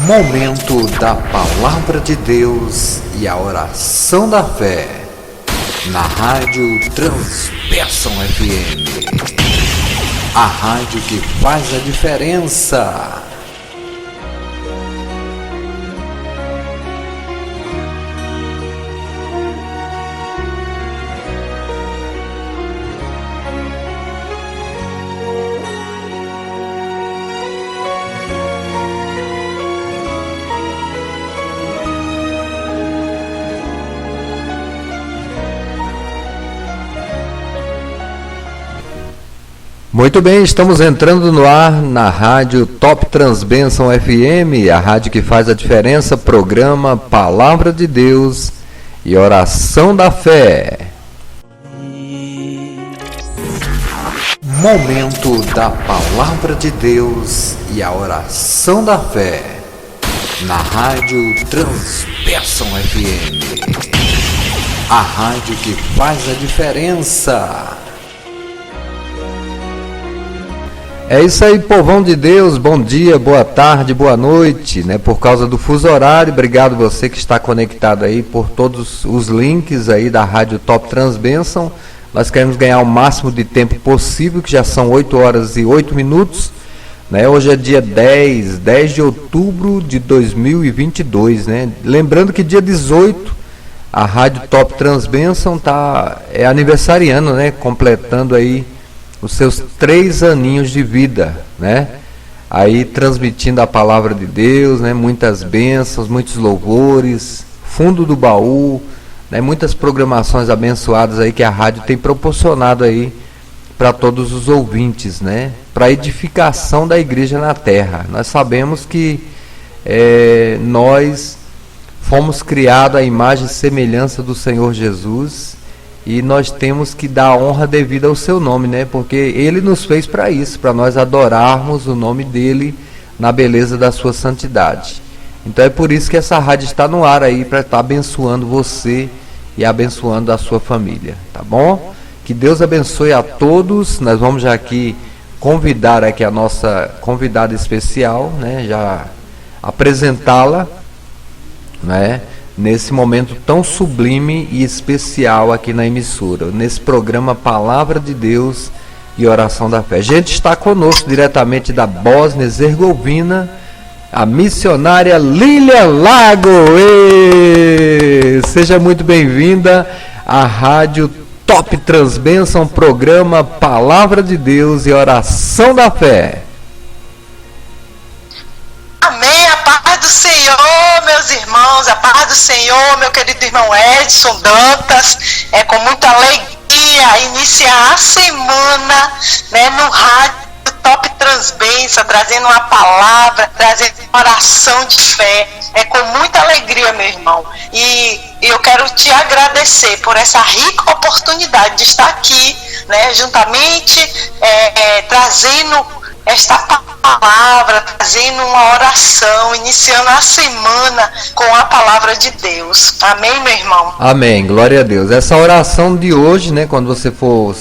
Momento da Palavra de Deus e a oração da fé, na Rádio Transbênção FM, a rádio que faz a diferença. Muito bem, estamos entrando no ar na rádio Top Transbênção FM, a rádio que faz a diferença, programa Palavra de Deus e Oração da Fé. Momento da Palavra de Deus e a Oração da Fé, na rádio Transbênção FM, a rádio que faz a diferença. É isso aí, povão de Deus, bom dia, boa tarde, boa noite, né? Por causa do fuso horário, obrigado você que está conectado aí por todos os links aí da Rádio Top Transbênção. Nós queremos ganhar o máximo de tempo possível, que já são 8 horas e 8 minutos, né? Hoje é dia 10 de outubro de 2022, né? Lembrando que dia 18, a Rádio Top Transbênção é aniversariando, né? Completando aí os seus 3 aninhos de vida, né? Aí transmitindo a palavra de Deus, né? Muitas bênçãos, muitos louvores, fundo do baú, né? Muitas programações abençoadas aí que a rádio tem proporcionado aí para todos os ouvintes, né? Para edificação da igreja na terra. Nós sabemos que nós fomos criados à imagem e semelhança do Senhor Jesus. E nós temos que dar honra devida ao seu nome, né? Porque Ele nos fez para isso, para nós adorarmos o nome dEle na beleza da sua santidade. Então é por isso que essa rádio está no ar aí, para estar abençoando você e abençoando a sua família, tá bom? Que Deus abençoe a todos. Nós vamos já aqui convidar aqui a nossa convidada especial, né? Já apresentá-la, né? Nesse momento tão sublime e especial aqui na emissora, nesse programa Palavra de Deus e Oração da Fé. A gente está conosco diretamente da Bósnia Herzegovina, a missionária Lilian Lago. Seja muito bem-vinda à Rádio Top Transbênção, programa Palavra de Deus e Oração da Fé. Amém, a paz do Senhor, meus irmãos, a paz do Senhor, meu querido irmão Edson Dantas. É com muita alegria iniciar a semana, né, no rádio Top Transbênção, trazendo uma palavra, trazendo uma oração de fé. É com muita alegria, meu irmão. E eu quero te agradecer por essa rica oportunidade de estar aqui, né, juntamente trazendo esta palavra, trazendo uma oração, iniciando a semana com a palavra de Deus. Amém, meu irmão? Amém, glória a Deus. Essa oração de hoje, né, quando você for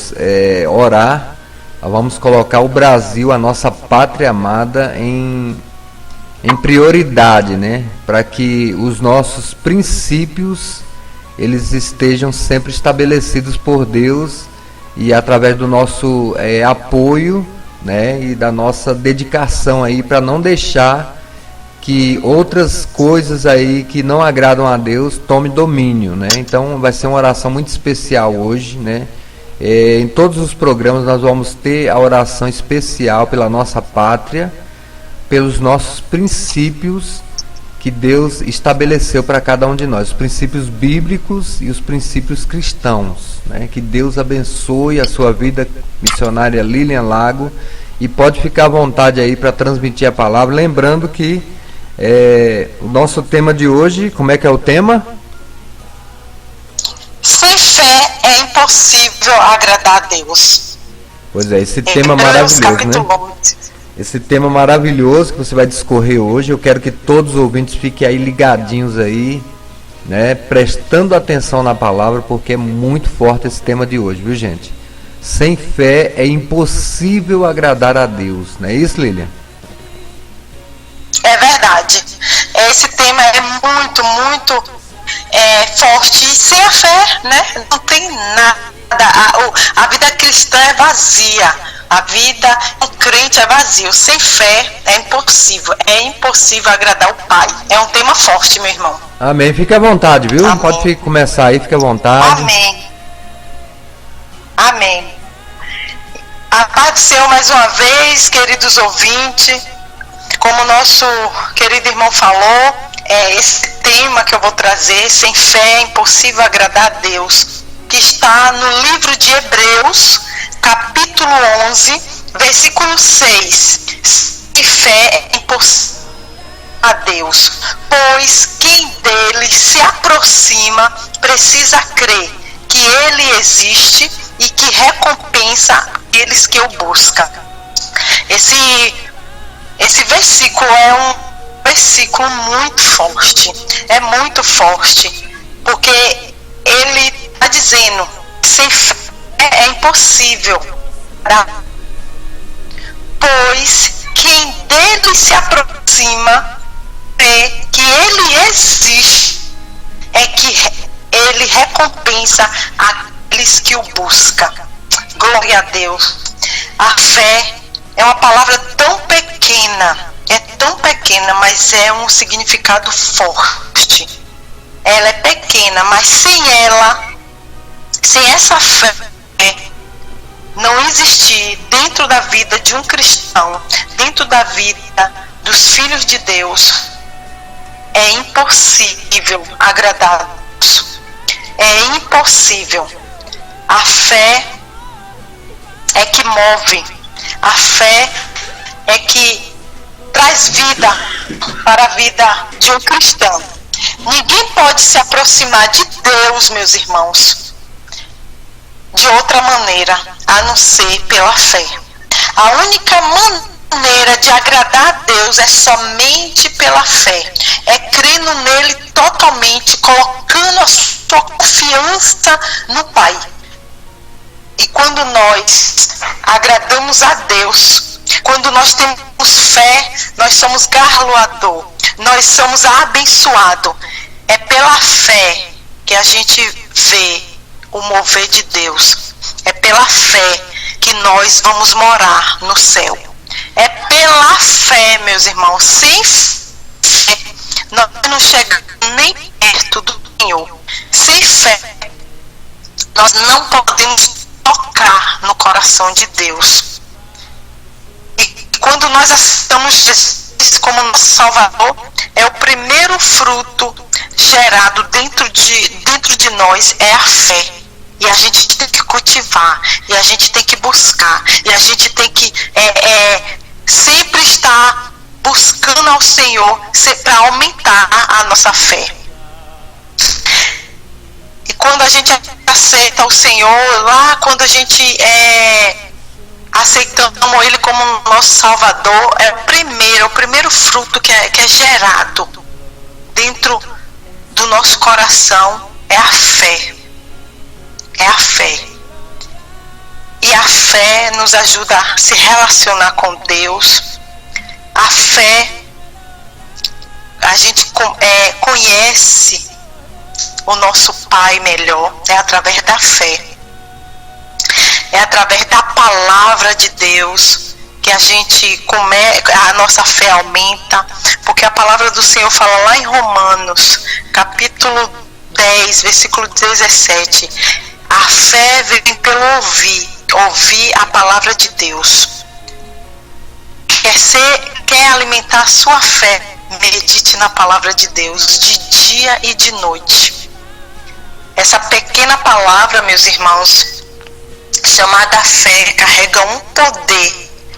orar, vamos colocar o Brasil, a nossa pátria amada, em prioridade, né, para que os nossos princípios eles estejam sempre estabelecidos por Deus e através do nosso apoio, né, e da nossa dedicação aí, para não deixar que outras coisas aí que não agradam a Deus tome domínio, né? Então vai ser uma oração muito especial hoje, né? Em todos os programas nós vamos ter a oração especial pela nossa pátria, pelos nossos princípios que Deus estabeleceu para cada um de nós, os princípios bíblicos e os princípios cristãos, né? Que Deus abençoe a sua vida, missionária Lilian Lago, e pode ficar à vontade aí para transmitir a palavra, lembrando que o nosso tema de hoje, como é que é o tema? Sem fé é impossível agradar a Deus. Pois é, esse tema maravilhoso, né? Esse tema maravilhoso que você vai discorrer hoje, eu quero que todos os ouvintes fiquem aí ligadinhos aí, né, prestando atenção na palavra, porque é muito forte esse tema de hoje, viu, gente? Sem fé é impossível agradar a Deus. Não é isso, Lilian? É verdade. Esse tema é muito, muito forte. E sem a fé, né, não tem nada. A vida cristã é vazia. A vida do crente é vazio. Sem fé é impossível. É impossível agradar o Pai. É um tema forte, meu irmão. Amém. Fique à vontade, viu? Amém. Pode começar aí, fique à vontade. Amém. Amém. A paz do Senhor mais uma vez, queridos ouvintes. Como o nosso querido irmão falou, esse tema que eu vou trazer, sem fé é impossível agradar a Deus, que está no livro de Hebreus, capítulo 11, versículo 6. Sem fé é impossível a Deus, pois quem dele se aproxima precisa crer que ele existe e que recompensa aqueles que o buscam. Esse versículo é um versículo muito forte, é muito forte, porque ele está dizendo que sem fé é impossível, pois quem dele se aproxima crê que ele existe, é que ele recompensa aqueles que o buscam. Glória a Deus. A fé é uma palavra tão pequena, mas é um significado forte. Ela é pequena, mas sem ela, sem essa fé, não existir dentro da vida de um cristão, dentro da vida dos filhos de Deus, é impossível agradar a Deus. É impossível. A fé é que move. A fé é que traz vida para a vida de um cristão. Ninguém pode se aproximar de Deus, meus irmãos, de outra maneira, a não ser pela fé. A única maneira de agradar a Deus é somente pela fé. É crendo nele totalmente, colocando a sua confiança no Pai. E quando nós agradamos a Deus, quando nós temos fé, nós somos galardoador, nós somos abençoados. É pela fé que a gente vê o mover de Deus. É pela fé que nós vamos morar no céu. É pela fé, meus irmãos. Sem fé, nós não chegamos nem perto do Senhor. Sem fé, nós não podemos tocar no coração de Deus. E quando nós aceitamos Jesus como nosso Salvador, é o primeiro fruto gerado dentro de nós, é a fé. E a gente tem que cultivar, e a gente tem que buscar, e a gente tem que sempre estar buscando ao Senhor para aumentar a nossa fé. E quando a gente aceita o Senhor, lá quando a gente aceitamos Ele como nosso Salvador, é o primeiro fruto que é gerado dentro do nosso coração, é a fé. É a fé. E a fé nos ajuda a se relacionar com Deus. A fé, a gente conhece o nosso Pai melhor, é através da fé. É através da palavra de Deus que a nossa fé aumenta, porque a palavra do Senhor fala lá em Romanos, capítulo 10, versículo 17. A fé vem pelo ouvir a palavra de Deus. Quer alimentar a sua fé, medite na palavra de Deus, de dia e de noite. Essa pequena palavra, meus irmãos, chamada fé, carrega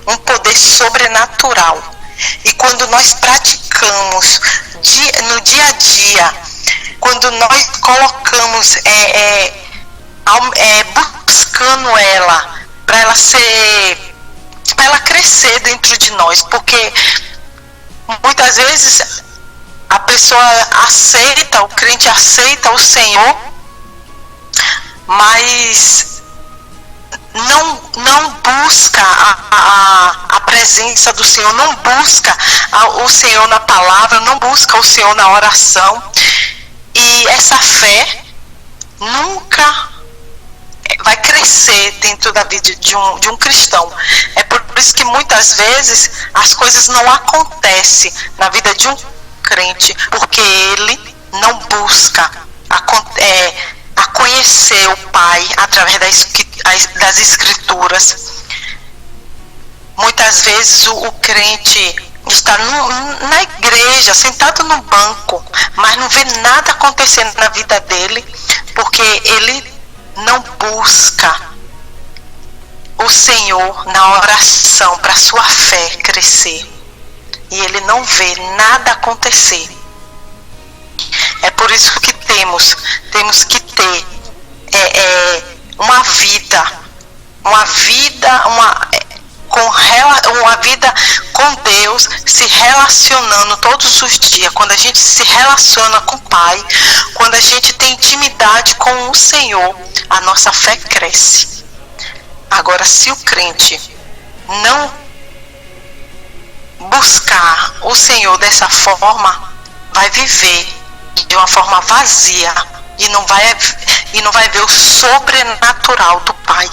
um poder sobrenatural. E quando nós praticamos no dia a dia, quando nós colocamos, buscando ela, para ela crescer dentro de nós, porque muitas vezes a pessoa o crente aceita o Senhor, mas não busca a presença do Senhor, não busca o Senhor na palavra, não busca o Senhor na oração. E essa fé nunca vai crescer dentro da vida de um cristão. É por isso que muitas vezes as coisas não acontecem na vida de um crente, porque ele não busca a conhecer o Pai através das Escrituras. Muitas vezes o crente está na igreja, sentado no banco, mas não vê nada acontecendo na vida dele, porque ele não busca o Senhor na oração para sua fé crescer. E ele não vê nada acontecer. É por isso que temos que ter uma vida com Deus, se relacionando todos os dias. Quando a gente se relaciona com o Pai, quando a gente tem intimidade com o Senhor, a nossa fé cresce. Agora, se o crente não buscar o Senhor dessa forma, vai viver de uma forma vazia e não vai ver o sobrenatural do Pai.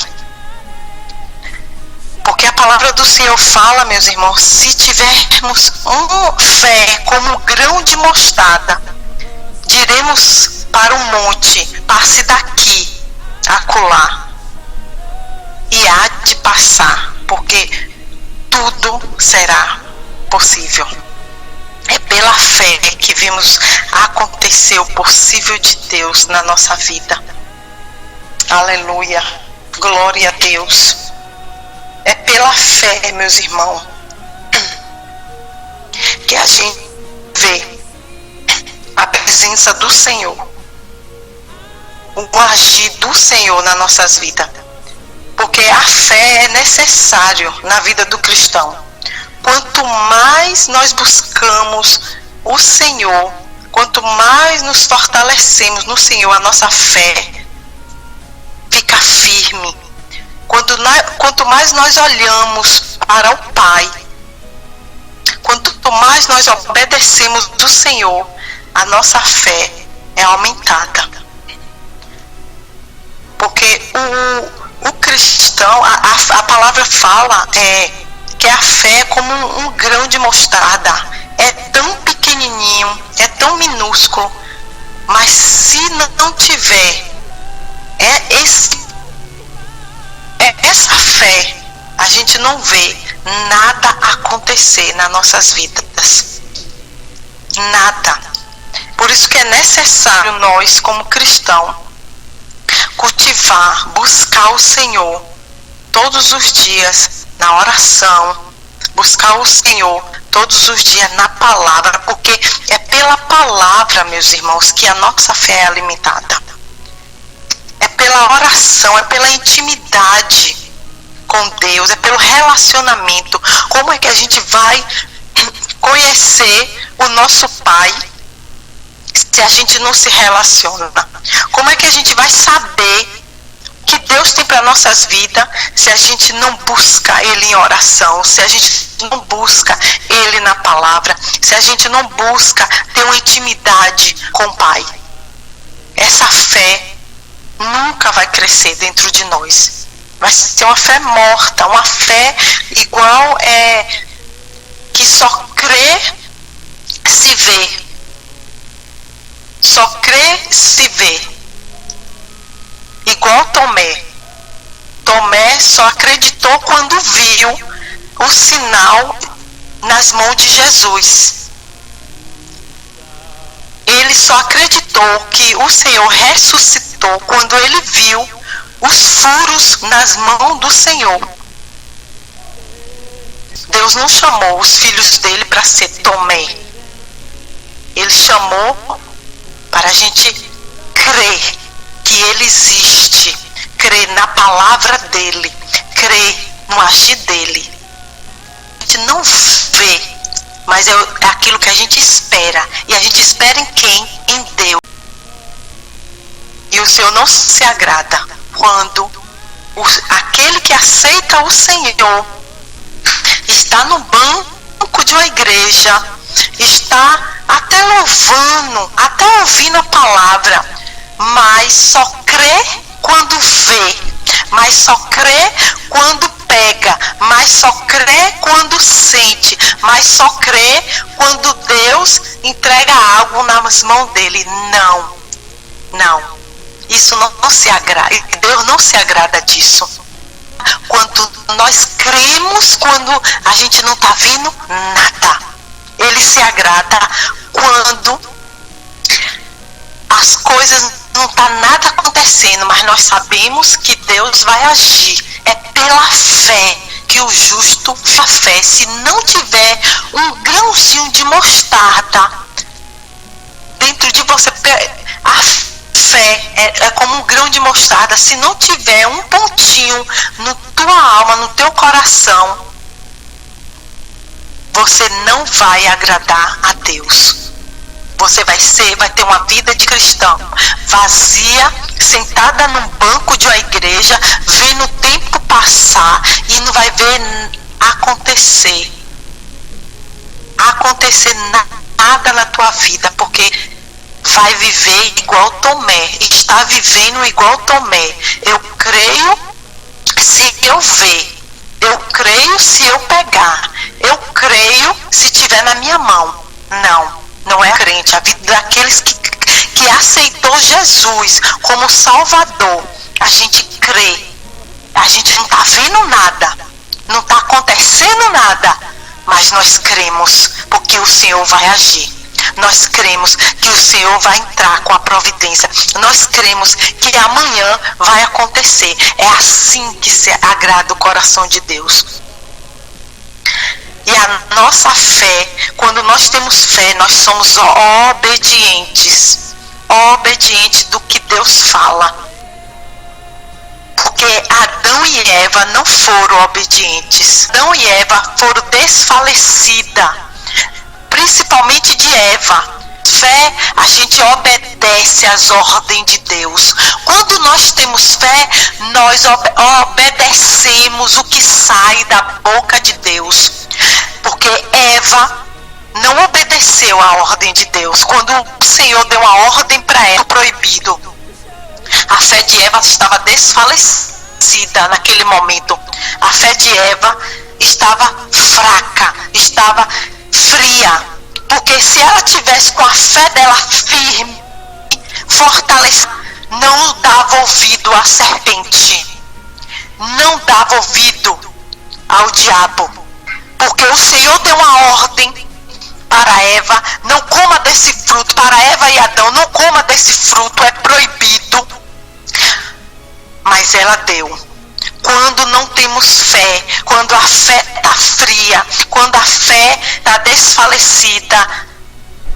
Porque a palavra do Senhor fala, meus irmãos, se tivermos uma fé como um grão de mostarda, diremos para o monte, passe daqui, acolá, e há de passar, porque tudo será possível. É pela fé que vimos acontecer o possível de Deus na nossa vida. Aleluia, glória a Deus. É pela fé, meus irmãos, que a gente vê a presença do Senhor, o agir do Senhor nas nossas vidas. Porque a fé é necessário na vida do cristão. Quanto mais nós buscamos o Senhor, quanto mais nos fortalecemos no Senhor, a nossa fé fica firme. Quanto mais nós olhamos para o Pai, quanto mais nós obedecemos do Senhor, a nossa fé é aumentada. Porque o cristão, a palavra fala que a fé é como um grão de mostarda. É tão pequenininho, é tão minúsculo, mas se não tiver essa fé, a gente não vê nada acontecer nas nossas vidas. Nada. Por isso que é necessário nós, como cristãos, cultivar, buscar o Senhor todos os dias na oração, buscar o Senhor todos os dias na palavra, porque é pela palavra, meus irmãos, que a nossa fé é alimentada. É pela oração, é pela intimidade com Deus, é pelo relacionamento. Como é que a gente vai conhecer o nosso Pai se a gente não se relaciona? Como é que a gente vai saber que Deus tem para nossas vidas se a gente não busca Ele em oração, se a gente não busca Ele na palavra, se a gente não busca ter uma intimidade com o Pai? Essa fé nunca vai crescer dentro de nós. Vai ser uma fé morta, uma fé igual que só crê se vê. Só crê se vê. Igual Tomé. Tomé só acreditou quando viu o sinal nas mãos de Jesus. Ele só acreditou que o Senhor ressuscitou quando ele viu os furos nas mãos do Senhor. Deus não chamou os filhos dele para ser Tomé. Ele chamou para a gente crer que Ele existe, crer na palavra dEle, crer no agir dEle. A gente não vê, mas é aquilo que a gente espera. E a gente espera em quem? Em Deus. E o Senhor não se agrada quando Aquele que aceita o Senhor está no banco de uma igreja, está até louvando, até ouvindo a palavra, mas só crê quando vê, mas só crê quando pega, mas só crê quando sente, mas só crê quando Deus entrega algo nas mãos dele. Não. Isso não se agrada. Deus não se agrada disso. Quando nós cremos, quando a gente não está vendo nada. Ele se agrada quando as coisas não tá nada acontecendo, mas nós sabemos que Deus vai agir. É pela fé que o justo a fé. Se não tiver um grãozinho de mostarda dentro de você, a fé é como um grão de mostarda. Se não tiver um pontinho na tua alma, no teu coração, você não vai agradar a Deus. Você vai ter uma vida de cristão vazia, sentada num banco de uma igreja, vendo o tempo passar e não vai ver acontecer nada na tua vida, porque vai viver igual Tomé, está vivendo igual Tomé. Eu creio se eu ver, eu creio se eu pegar, eu creio se estiver na minha mão. Não é crente. A vida daqueles que aceitou Jesus como Salvador, a gente crê, a gente não está vendo nada, não está acontecendo nada, mas nós cremos porque o Senhor vai agir. Nós cremos que o Senhor vai entrar com a providência. Nós cremos que amanhã vai acontecer. É assim que se agrada o coração de Deus. E a nossa fé, quando nós temos fé, nós somos obedientes do que Deus fala. Porque Adão e Eva não foram obedientes. Adão e Eva foram desfalecidas, principalmente de Eva. Fé, a gente obedece às ordens de Deus. Quando nós temos fé, nós obedecemos o que sai da boca de Deus. Porque Eva não obedeceu à ordem de Deus. Quando o Senhor deu uma ordem para ela, proibido, a fé de Eva estava desfalecida naquele momento. A fé de Eva estava fraca, estava fria. Porque se ela tivesse com a fé dela firme, fortalecida, não dava ouvido à serpente, não dava ouvido ao diabo. Porque o Senhor deu uma ordem para Eva, não coma desse fruto, para Eva e Adão, não coma desse fruto, é proibido. Mas ela deu. Quando não temos fé, quando a fé está fria, quando a fé está desfalecida,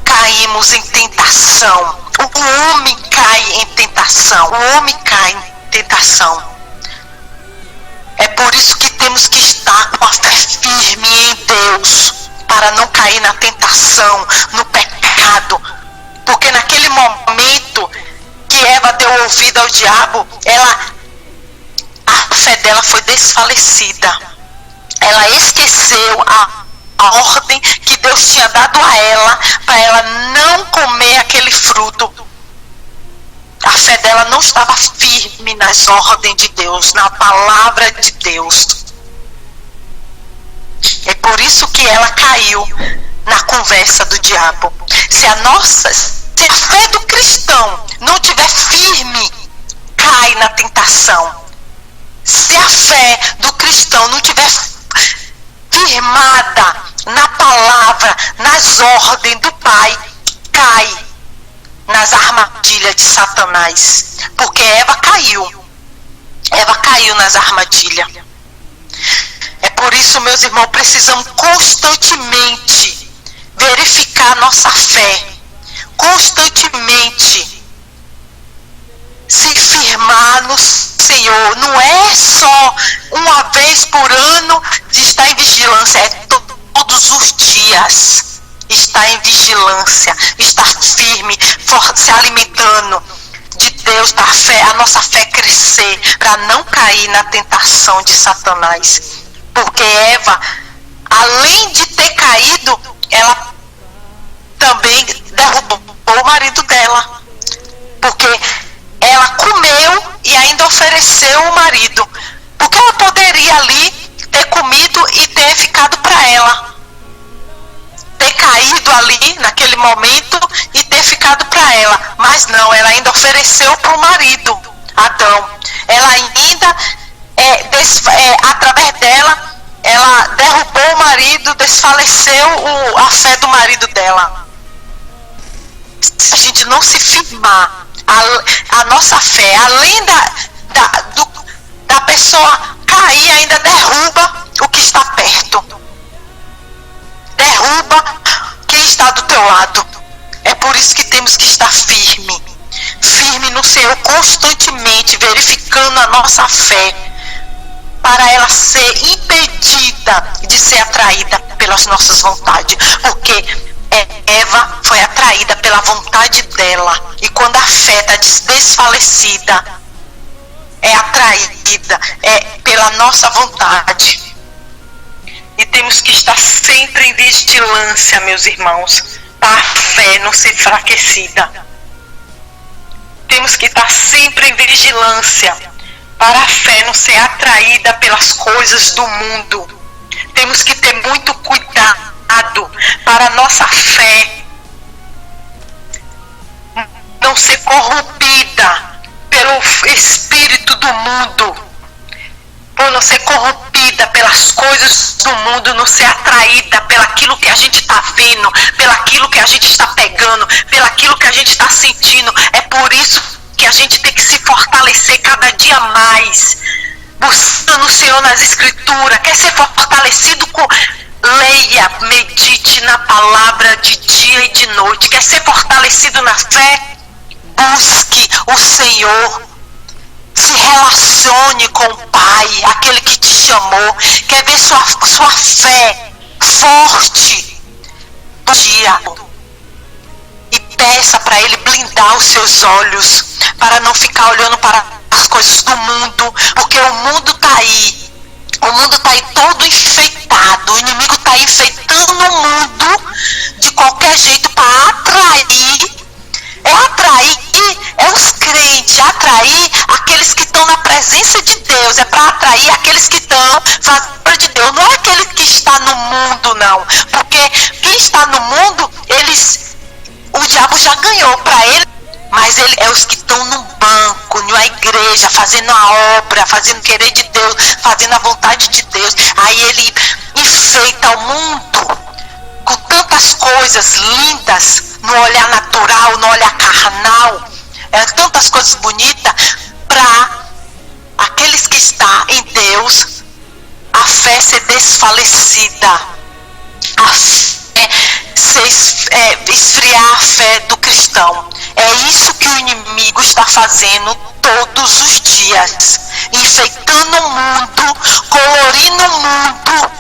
caímos em tentação. O homem cai em tentação. É por isso que temos que estar com a fé firme em Deus, para não cair na tentação, no pecado. Porque naquele momento que Eva deu ouvido ao diabo, a fé dela foi desfalecida. Ela esqueceu a ordem que Deus tinha dado a ela, para ela não comer aquele fruto. A fé dela não estava firme nas ordens de Deus, na palavra de Deus. É por isso que ela caiu na conversa do diabo. Se a fé do cristão não estiver firme, cai na tentação. Se a fé do cristão não estiver firmada na palavra, nas ordens do Pai, cai nas armadilhas de Satanás. Porque Eva caiu nas armadilhas. É por isso, meus irmãos, precisamos constantemente verificar nossa fé, constantemente se firmar no Senhor. Não é só uma vez por ano de estar em vigilância, é todos os dias estar em vigilância, estar firme, se alimentando, de Deus, para a nossa fé crescer, para não cair na tentação de Satanás. Porque Eva, além de ter caído, ela também derrubou o marido dela. Porque ela comeu e ainda ofereceu o marido. Porque ela poderia ali ter comido e ter ficado para ela. Ter caído ali naquele momento e ter ficado para ela. Mas não, ela ainda ofereceu para o marido, Adão. Ela ainda, através dela, ela derrubou o marido, desfaleceu a fé do marido dela. Se a gente não se firmar, a nossa fé, além da pessoa cair, ainda derruba o que está perto. Derruba quem está do teu lado. É por isso que temos que estar firme no Senhor, constantemente verificando a nossa fé, para ela ser impedida de ser atraída pelas nossas vontades. Porque Eva foi atraída pela vontade dela, e quando a fé está desfalecida, é atraída pela nossa vontade. E temos que estar sempre em vigilância, meus irmãos, para a fé não ser enfraquecida. Temos que estar sempre em vigilância, para a fé não ser atraída pelas coisas do mundo. Temos que ter muito cuidado para a nossa fé não ser corrompida pelo espírito do mundo, por não ser corrompida pelas coisas do mundo, não ser atraída pelaquilo que a gente está vendo, pelaquilo que a gente está pegando, pelaquilo que a gente está sentindo. É por isso que a gente tem que se fortalecer cada dia mais, buscando o Senhor nas Escrituras. Quer ser fortalecido com... Leia, medite na palavra de dia e de noite. Quer ser fortalecido na fé? Busque o Senhor. Se relacione com o Pai, aquele que te chamou. Quer ver sua fé forte? Dia. E peça para Ele blindar os seus olhos, para não ficar olhando para as coisas do mundo, porque o mundo está aí. O mundo está aí todo enfeitado. O inimigo está enfeitando o mundo de qualquer jeito para atrair. É os crentes, atrair aqueles que estão na presença de Deus. É para atrair aqueles que estão fazendo de Deus. Não é aquele que está no mundo, não. Porque quem está no mundo, o diabo já ganhou para ele. Mas ele é os que estão no banco, na igreja, fazendo a obra, fazendo o querer de Deus, fazendo a vontade de Deus. Aí ele enfeita o mundo com tantas coisas lindas, no olhar natural, no olhar carnal, tantas coisas bonitas, para aqueles que estão em Deus, a fé ser desfalecida, a fé esfriar a fé do cristão. É isso que o inimigo está fazendo todos os dias, enfeitando o mundo, colorindo o mundo,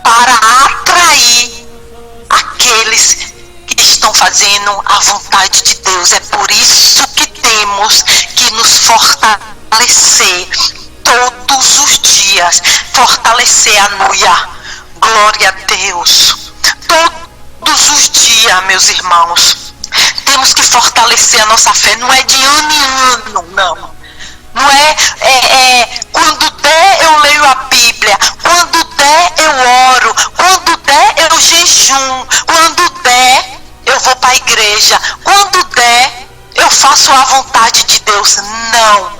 para atrair aqueles que estão fazendo a vontade de Deus. É por isso que temos que nos fortalecer todos os dias, fortalecer a noia. Glória a Deus. Todos os dias, meus irmãos, temos que fortalecer a nossa fé. Não é de ano em ano, não. Não quando der eu leio a Bíblia, quando der eu oro, quando der eu jejum, quando der eu vou para a igreja, quando der eu faço a vontade de Deus. Não.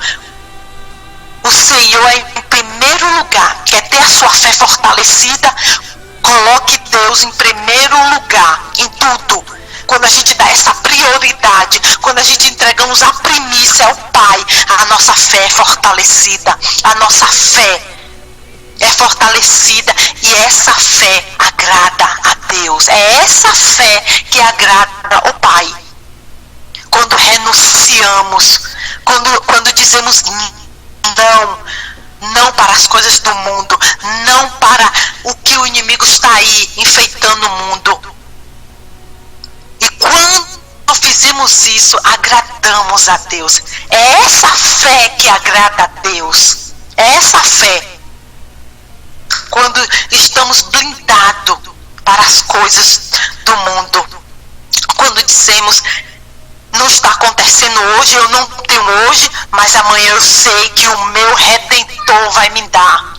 O Senhor é em primeiro lugar. Quer ter a sua fé fortalecida? Coloque Deus em primeiro lugar em tudo. Quando a gente dá essa prioridade, quando a gente entregamos a primícia ao Pai, a nossa fé é fortalecida, a nossa fé é fortalecida, e essa fé agrada a Deus. É essa fé que agrada o Pai. Quando renunciamos, quando dizemos não para as coisas do mundo, não para o que o inimigo está aí enfeitando o mundo. E quando fizemos isso, agradamos a Deus. É essa fé que agrada a Deus. É essa fé. Quando estamos blindados para as coisas do mundo. Quando dizemos, não está acontecendo hoje, eu não tenho hoje, mas amanhã eu sei que o meu Redentor vai me dar.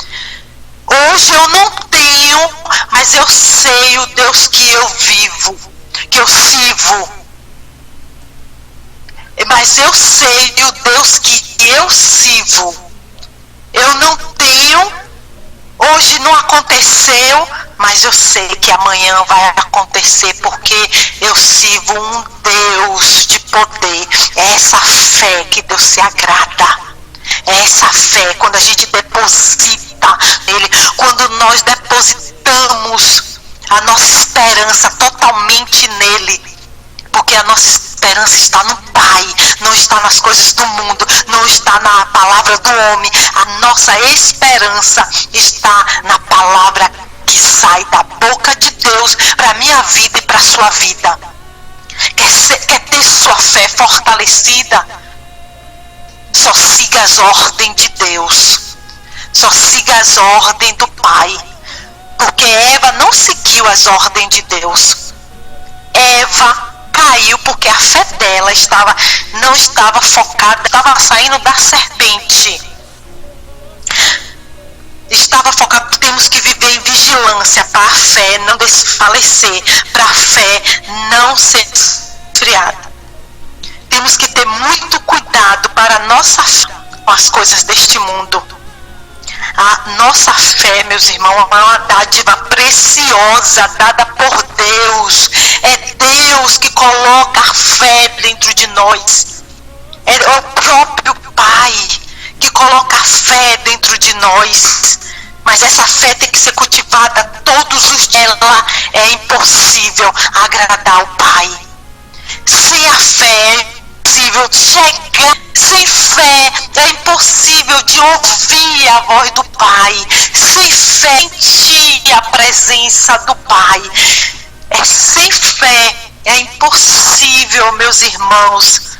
Hoje eu não tenho, mas eu sei o Deus que eu vivo, que eu sirvo. Mas eu sei o Deus que eu sirvo. Eu não tenho, hoje não aconteceu, mas eu sei que amanhã vai acontecer, porque eu sirvo um Deus de poder. É essa fé que Deus se agrada. É essa fé, quando a gente deposita nele, quando nós depositamos a nossa esperança totalmente nele, porque a nossa esperança está no Pai, não está nas coisas do mundo, não está na palavra do homem. A nossa esperança está na palavra que sai da boca de Deus para a minha vida e para a sua vida. Quer ter sua fé fortalecida? Só siga as ordens de Deus. Só siga as ordens do Pai. Porque Eva não seguiu as ordens de Deus. Eva caiu porque a fé dela não estava focada, estava saindo da serpente. Estava focado, temos que viver em vigilância para a fé não desfalecer, para a fé não ser esfriada. Temos que ter muito cuidado para a nossa fé com as coisas deste mundo. A nossa fé, meus irmãos, é uma dádiva preciosa dada por Deus. É Deus que coloca a fé dentro de nós. É o próprio Pai que coloca a fé dentro de nós. Mas essa fé tem que ser cultivada todos os dias. Ela é impossível agradar ao Pai. Sem a fé é impossível chegar. Sem fé é impossível de ouvir a voz do Pai. Sem fé, sentir a presença do Pai. Sem fé é impossível, meus irmãos,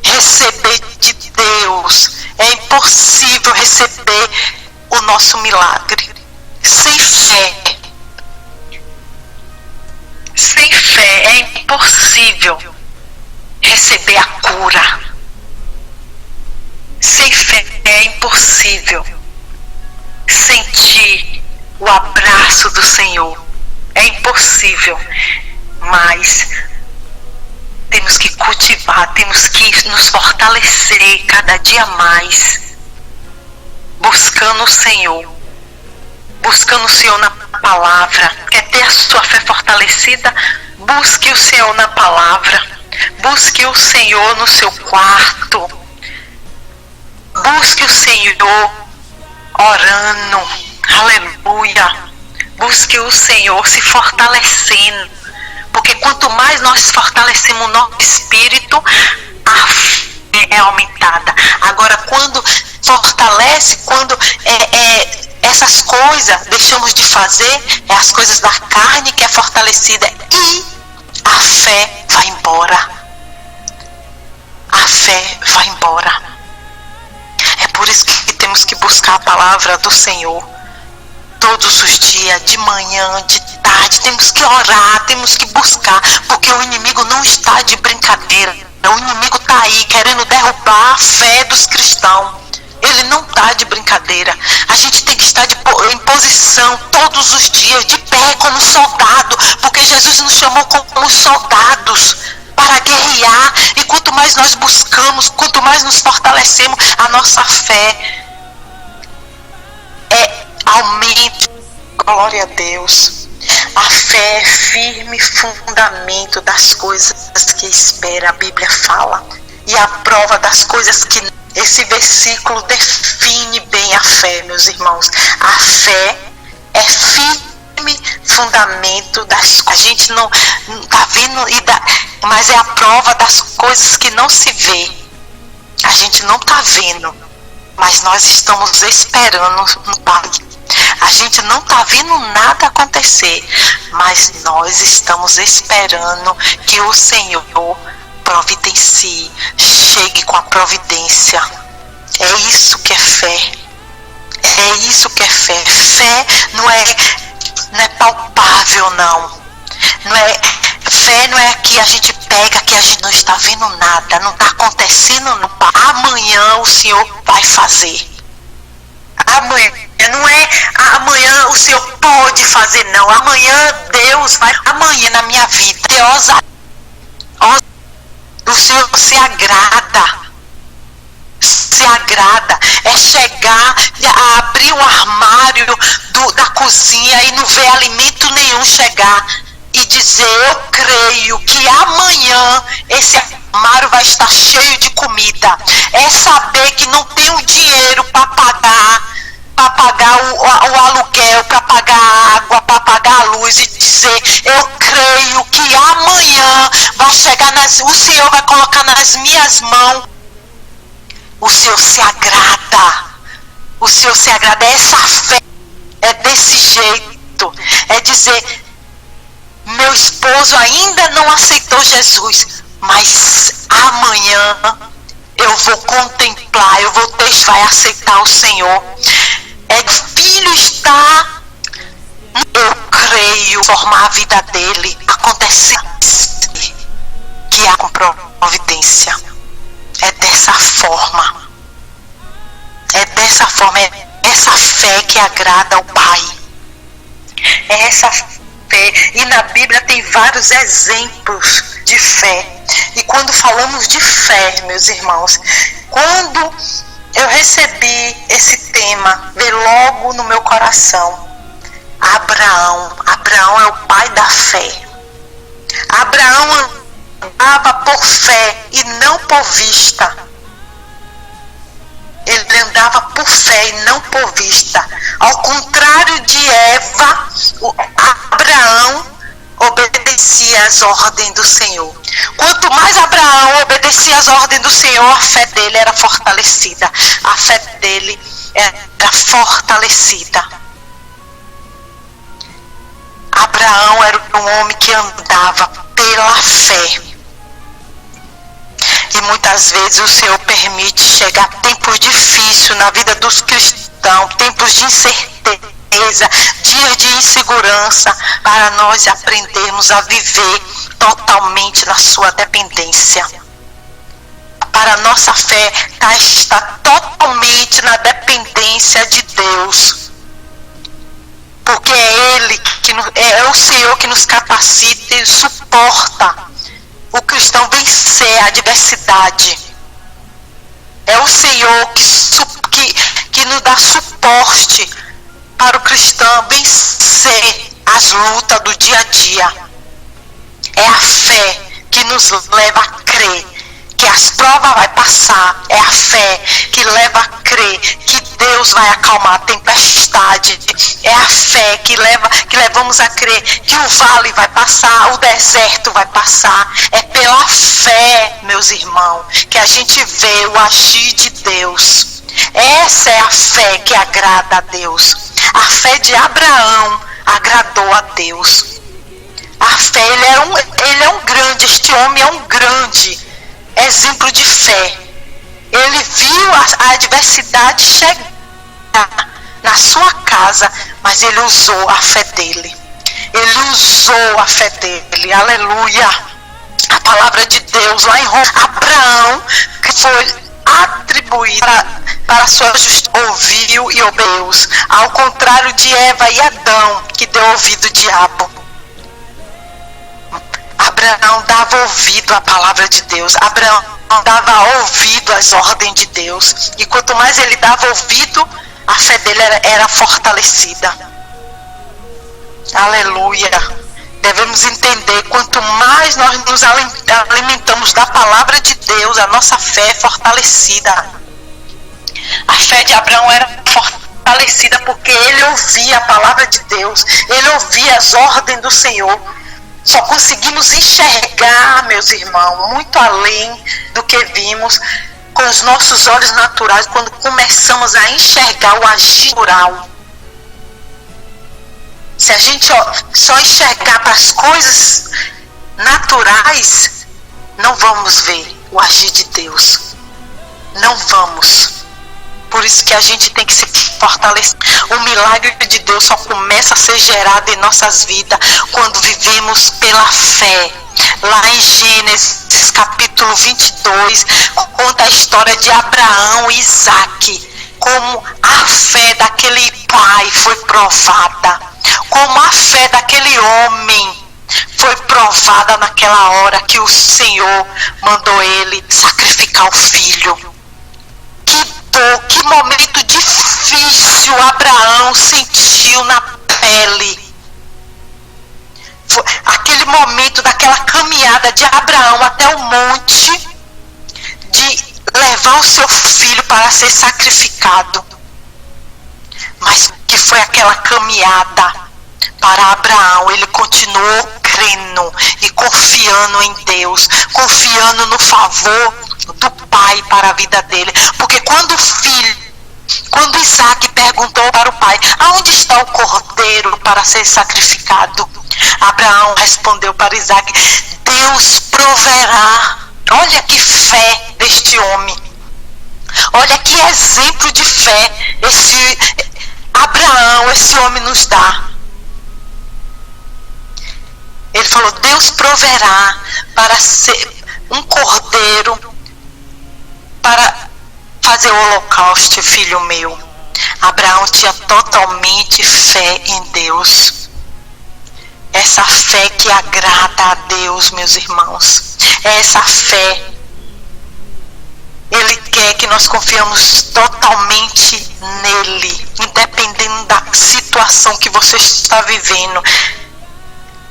receber de Deus. É impossível receber o nosso milagre. Sem fé é impossível receber a cura. Sem fé é impossível sentir o abraço do Senhor. É impossível, mas temos que cultivar, temos que nos fortalecer cada dia mais, buscando o Senhor na palavra. Quer ter a sua fé fortalecida? Busque o Senhor na palavra, busque o Senhor no seu quarto, busque o Senhor orando, aleluia. Busque o Senhor se fortalecendo, porque quanto mais nós fortalecemos o nosso espírito, a fé é aumentada. Agora, quando fortalece, quando essas coisas deixamos de fazer, as coisas da carne que é fortalecida, e a fé vai embora. A fé vai embora. É por isso que temos que buscar a palavra do Senhor todos os dias, de manhã, de tarde. Temos que orar, temos que buscar, porque o inimigo não está de brincadeira. O inimigo está aí querendo derrubar a fé dos cristãos. Ele não está de brincadeira. A gente tem que estar em posição todos os dias, de pé como soldado, porque Jesus nos chamou como soldados para guerrear. E quanto mais nós buscamos, quanto mais nos fortalecemos, a nossa fé aumente. Glória a Deus. A fé é firme fundamento das coisas que espera, a Bíblia fala. E a prova das coisas que... Esse versículo define bem a fé, meus irmãos. A fé é firme fundamento das coisas. A gente não está vendo, mas é a prova das coisas que não se vê. A gente não está vendo, mas nós estamos esperando no Pai. A gente não está vendo nada acontecer, mas nós estamos esperando que o Senhor providencie, chegue com a providência. É isso que é fé. É isso que é fé. Fé não é palpável, não. Fé não é que a gente pega, que a gente não está vendo nada, não está acontecendo. Não. Amanhã o Senhor vai fazer. Amanhã, não é amanhã o Senhor pode fazer, não. Amanhã Deus vai. Amanhã na minha vida, o Senhor se agrada. Se agrada, é chegar, a abrir o armário da cozinha e não ver alimento nenhum, chegar e dizer: eu creio que amanhã esse armário vai estar cheio de comida. É saber que não tem o dinheiro para pagar o aluguel, para pagar a água, para pagar a luz, e dizer: eu creio que amanhã vai chegar, o Senhor vai colocar nas minhas mãos. O Senhor se agrada. O Senhor se agrada. É essa fé. É desse jeito. É dizer: meu esposo ainda não aceitou Jesus, mas amanhã eu vou contemplar, vai aceitar o Senhor. Filho está, eu creio, formar a vida dele, acontecer que há com providência. É dessa forma. É dessa forma. É essa fé que agrada ao Pai. É essa fé. E na Bíblia tem vários exemplos de fé. E quando falamos de fé, meus irmãos, quando eu recebi esse tema, veio logo no meu coração Abraão. Abraão é o pai da fé. Abraão andava por fé e não por vista. Ele andava por fé e não por vista. Ao contrário de Eva, Abraão obedecia às ordens do Senhor. Quanto mais Abraão obedecia às ordens do Senhor, a fé dele era fortalecida. A fé dele era fortalecida. Abraão era um homem que andava pela fé. E muitas vezes o Senhor permite chegar tempos difíceis na vida dos cristãos, tempos de incerteza, dias de insegurança, para nós aprendermos a viver totalmente na sua dependência. Para a nossa fé está totalmente na dependência de Deus. Porque é o Senhor que nos capacita e suporta o cristão vencer a adversidade. É o Senhor que nos dá suporte para o cristão vencer as lutas do dia a dia. É a fé que nos leva a crer que as provas vai passar. É a fé que leva a crer que Deus vai acalmar a tempestade. É a fé que levamos a crer que o vale vai passar, o deserto vai passar. É pela fé, meus irmãos, que a gente vê o agir de Deus. Essa é a fé que agrada a Deus. A fé de Abraão agradou a Deus. A fé, ele é um grande, este homem é um grande exemplo de fé. Ele viu a adversidade chegar na sua casa, mas ele usou a fé dele. Ele usou a fé dele. Aleluia. A palavra de Deus lá em Romanos, Abraão, que foi atribuído para a sua justiça, ouviu e obedeceu, ao contrário de Eva e Adão, que deu ouvido ao diabo. Abraão dava ouvido à palavra de Deus. Abraão dava ouvido às ordens de Deus. E quanto mais ele dava ouvido, a fé dele era fortalecida. Aleluia. Devemos entender, quanto mais nós nos alimentamos da palavra de Deus, a nossa fé é fortalecida. A fé de Abraão era fortalecida porque ele ouvia a palavra de Deus. Ele ouvia as ordens do Senhor. Só conseguimos enxergar, meus irmãos, muito além do que vimos com os nossos olhos naturais, quando começamos a enxergar o agir natural. Se a gente só enxergar para as coisas naturais, não vamos ver o agir de Deus. Não vamos. Por isso que a gente tem que se fortalecer. O milagre de Deus só começa a ser gerado em nossas vidas quando vivemos pela fé. Lá em Gênesis capítulo 22, conta a história de Abraão e Isaque. Como a fé daquele pai foi provada. Como a fé daquele homem foi provada naquela hora que o Senhor mandou ele sacrificar o filho. Que momento difícil Abraão sentiu na pele. Foi aquele momento daquela caminhada de Abraão até o monte, de levar o seu filho para ser sacrificado. Mas que foi aquela caminhada para Abraão, ele continuou crendo e confiando em Deus, confiando no favor do pai para a vida dele. Porque quando Isaque perguntou para o pai: aonde está o cordeiro para ser sacrificado? Abraão respondeu para Isaque: Deus proverá. Olha que fé deste homem. Olha que exemplo de fé esse Abraão, esse homem nos dá. Ele falou: Deus proverá para ser um cordeiro para fazer o holocausto, filho meu. Abraão tinha totalmente fé em Deus. Essa fé que agrada a Deus, meus irmãos. É essa fé. Ele quer que nós confiamos totalmente nele, independente da situação que você está vivendo,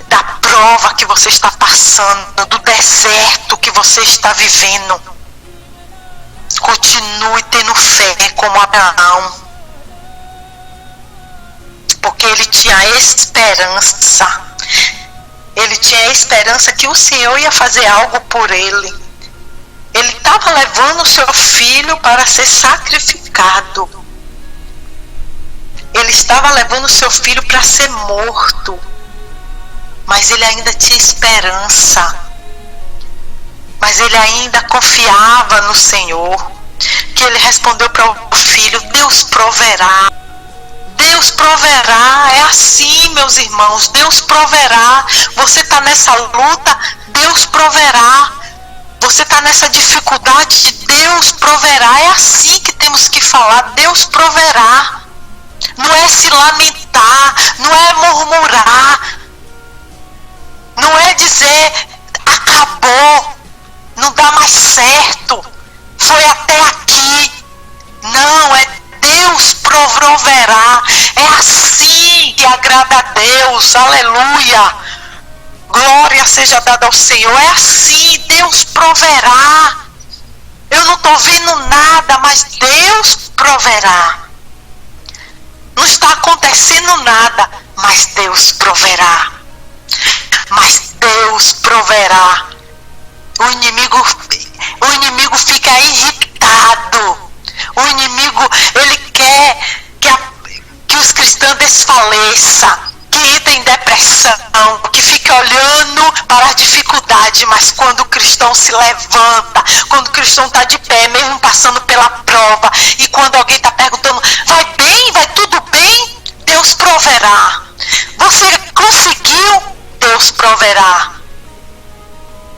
da prova que você está passando, do deserto que você está vivendo. Continue tendo fé como Abraão, porque ele tinha esperança. Ele tinha esperança que o Senhor ia fazer algo por ele. Ele estava levando o seu filho para ser sacrificado. Ele estava levando o seu filho para ser morto. Mas ele ainda tinha esperança. Mas ele ainda confiava no Senhor. Que ele respondeu para o filho: Deus proverá. Deus proverá. É assim, meus irmãos. Deus proverá. Você está nessa luta, Deus proverá. Você está nessa dificuldade, Deus proverá. É assim que temos que falar: Deus proverá. Não é se lamentar, não é murmurar, não é dizer acabou, não dá mais certo, foi até aqui. Não, é Deus proverá. É assim que agrada a Deus. Aleluia. Glória seja dada ao Senhor. É assim, Deus proverá. Eu não estou vendo nada, mas Deus proverá. Não está acontecendo nada, mas Deus proverá. Mas Deus proverá. O inimigo fica irritado. O inimigo, ele quer que os cristãos desfaleçam, que entrem em depressão, que fica olhando para a dificuldade. Mas quando o cristão se levanta, quando o cristão está de pé, mesmo passando pela prova, e quando alguém está perguntando: vai bem? Vai tudo bem? Deus proverá. Você conseguiu? Deus proverá.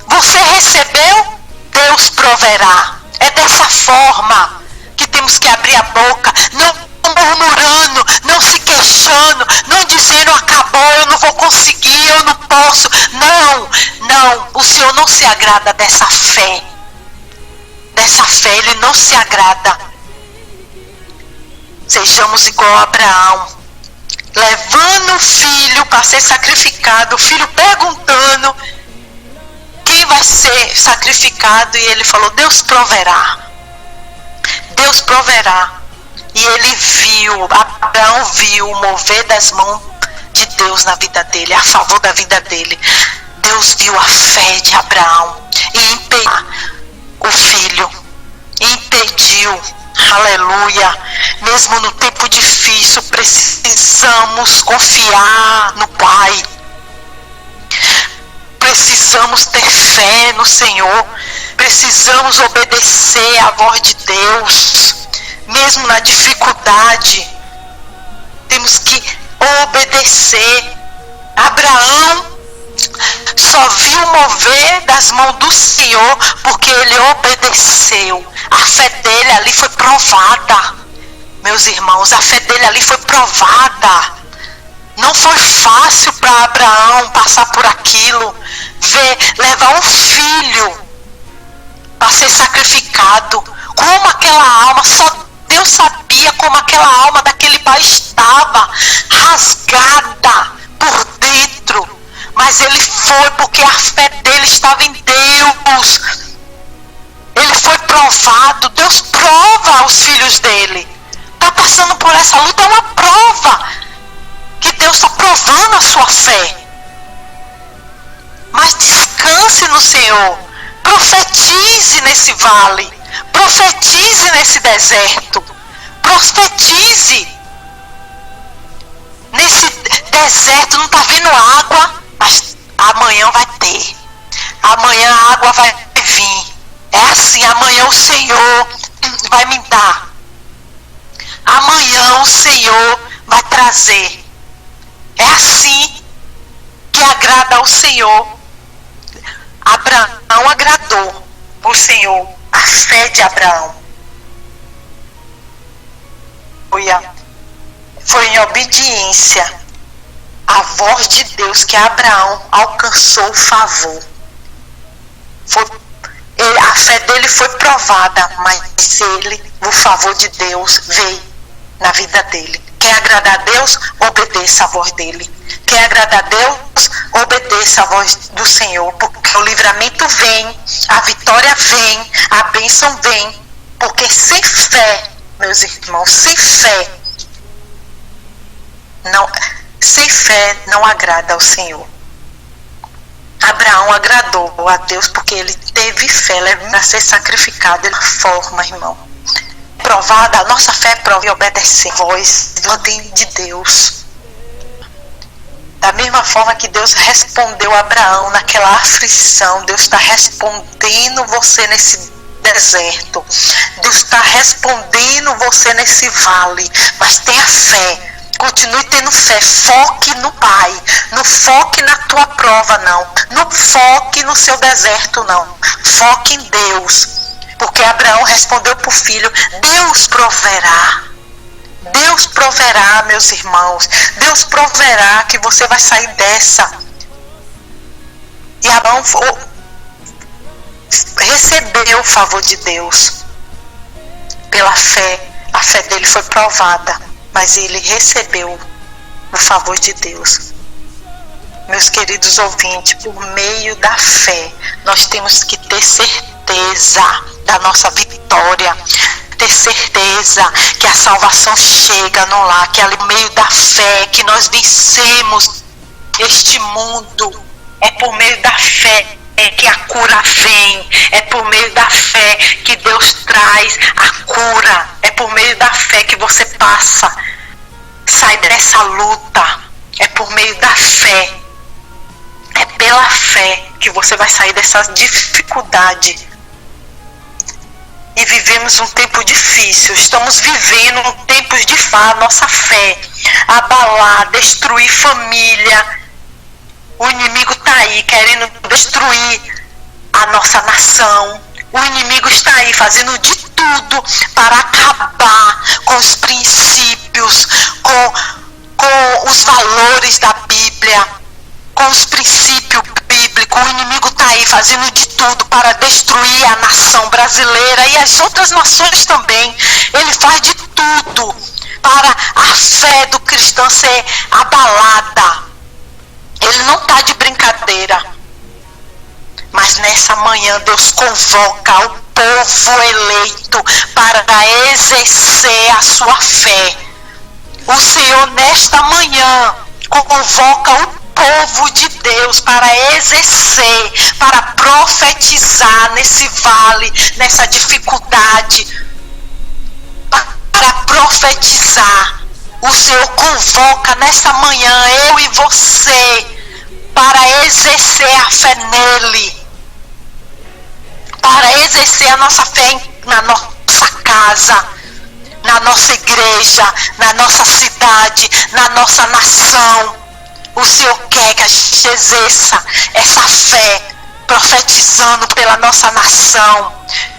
Você recebeu? Deus proverá. É dessa forma que temos que abrir a boca, não murmurando, não se queixando, não dizendo acabou, eu não vou conseguir, eu não posso. Não, o Senhor não se agrada dessa fé. Dessa fé, Ele não se agrada. Sejamos igual a Abraão, levando o filho para ser sacrificado, o filho perguntando quem vai ser sacrificado, e ele falou: Deus proverá. Deus proverá. E ele viu, Abraão viu o mover das mãos de Deus na vida dele, a favor da vida dele. Deus viu a fé de Abraão e impediu o filho. Impediu. Aleluia. Mesmo no tempo difícil, precisamos confiar confiar no Pai. Precisamos ter fé no Senhor. Precisamos obedecer à voz de Deus. Mesmo na dificuldade, temos que obedecer. Abraão só viu mover das mãos do Senhor porque ele obedeceu. A fé dele ali foi provada. Meus irmãos, a fé dele ali foi provada. Não foi fácil para Abraão passar por aquilo, levar um filho para ser sacrificado. Como aquela alma, só Deus sabia como aquela alma daquele pai estava rasgada por dentro. Mas ele foi porque a fé dele estava em Deus. Ele foi provado. Deus prova os filhos dele. Está passando por essa luta, é uma prova que Deus está provando a sua fé. Mas descanse no Senhor. Profetize nesse vale. Profetize nesse deserto. Profetize. Nesse deserto não está vindo água, mas amanhã vai ter. Amanhã a água vai vir. É assim, amanhã o Senhor vai me dar. Amanhã o Senhor vai trazer. É assim que agrada ao Senhor. Abraão agradou o Senhor, a fé de Abraão. Foi em obediência à voz de Deus que Abraão alcançou o favor. A fé dele foi provada, mas o favor de Deus veio na vida dele. Quer agradar a Deus? Obedeça a voz dele. Quer agradar a Deus? Obedeça a voz do Senhor, porque o livramento vem, a vitória vem, a bênção vem, porque sem fé, meus irmãos, sem fé não agrada ao Senhor. Abraão agradou a Deus porque ele teve fé, ele para ser sacrificado de uma forma, irmão. Provada, a nossa fé é prova e obedecer a voz de Deus. Da mesma forma que Deus respondeu a Abraão naquela aflição, Deus está respondendo você nesse deserto. Deus está respondendo você nesse vale. Mas tenha fé. Continue tendo fé. Foque no Pai. Não foque na tua prova, não. Não foque no seu deserto, não. Foque em Deus. Porque Abraão respondeu para o filho: Deus proverá. Deus proverá, meus irmãos. Deus proverá que você vai sair dessa. E Abraão recebeu o favor de Deus. Pela fé, a fé dele foi provada, mas ele recebeu o favor de Deus. Meus queridos ouvintes, por meio da fé, nós temos que ter certeza da nossa vitória. Ter certeza que a salvação chega no lar, que é por meio da fé que nós vencemos este mundo. É por meio da fé que a cura vem. É por meio da fé que Deus traz a cura. É por meio da fé que você sai dessa luta. É por meio da fé. É pela fé que você vai sair dessa dificuldade. E vivemos um tempo difícil. Estamos vivendo um tempo de nossa fé abalar, destruir família. O inimigo está aí querendo destruir a nossa nação. O inimigo está aí fazendo de tudo para acabar com os princípios, com os valores da Bíblia, com os princípios bíblicos. O inimigo está aí fazendo de tudo para destruir a nação brasileira e as outras nações também. Ele faz de tudo para a fé do cristão ser abalada. Ele não está de brincadeira. Mas nessa manhã Deus convoca o povo eleito para exercer a sua fé. O Senhor nesta manhã convoca o povo de Deus para exercer, para profetizar nesse vale, nessa dificuldade, para profetizar O Senhor convoca nesta manhã eu e você para exercer a fé nele, para exercer a nossa fé na nossa casa, na nossa igreja, na nossa cidade, na nossa nação. O Senhor quer que a gente exerça essa fé, profetizando pela nossa nação,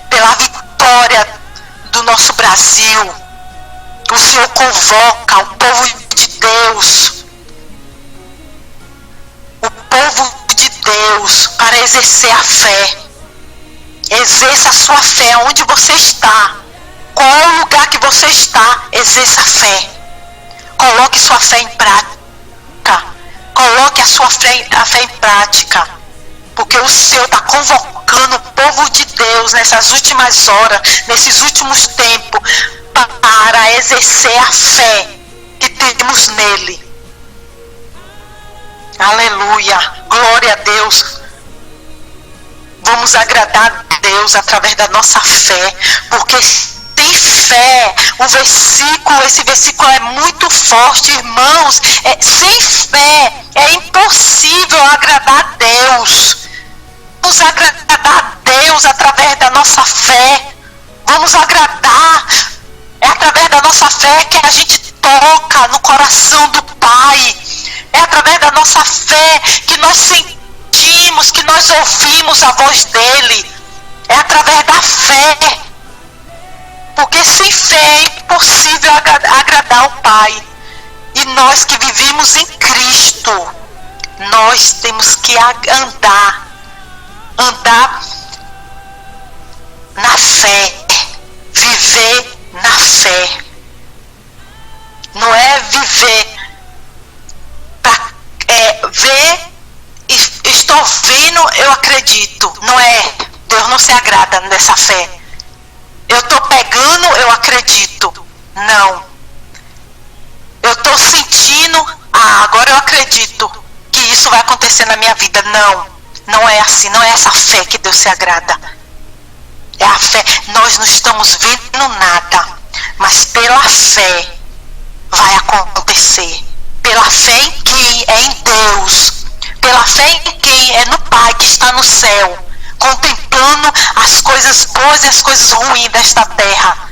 pela vitória do nosso Brasil. O Senhor convoca o povo de Deus, o povo de Deus, para exercer a fé. Exerça a sua fé onde você está. Qual é o lugar que você está? Exerça a fé. Coloque sua fé em prática. Coloque a sua fé em prática. Porque o Senhor está convocando o povo de Deus nessas últimas horas, nesses últimos tempos, para exercer a fé que temos nele. Aleluia. Glória a Deus. Vamos agradar a Deus através da nossa fé. Porque sem fé, esse versículo é muito forte, irmãos. Sem fé é impossível agradar a Deus. Vamos agradar a Deus através da nossa fé. Vamos agradar. É através da nossa fé que a gente toca no coração do Pai. É através da nossa fé que nós sentimos, que nós ouvimos a voz dele. É através da fé. Porque sem fé é impossível agradar o Pai. E nós que vivemos em Cristo, nós temos que andar na fé, viver na fé. Não é viver para ver, estou vendo, eu acredito. Não é, Deus não se agrada nessa fé. Eu estou pegando, eu acredito. Não. Eu estou sentindo, agora eu acredito que isso vai acontecer na minha vida. Não. Não é assim, não é essa fé que Deus se agrada. É a fé, nós não estamos vendo nada, mas pela fé vai acontecer. Pela fé em quem é em Deus, pela fé em quem é no Pai que está no céu, contemplando as coisas boas e as coisas ruins desta terra.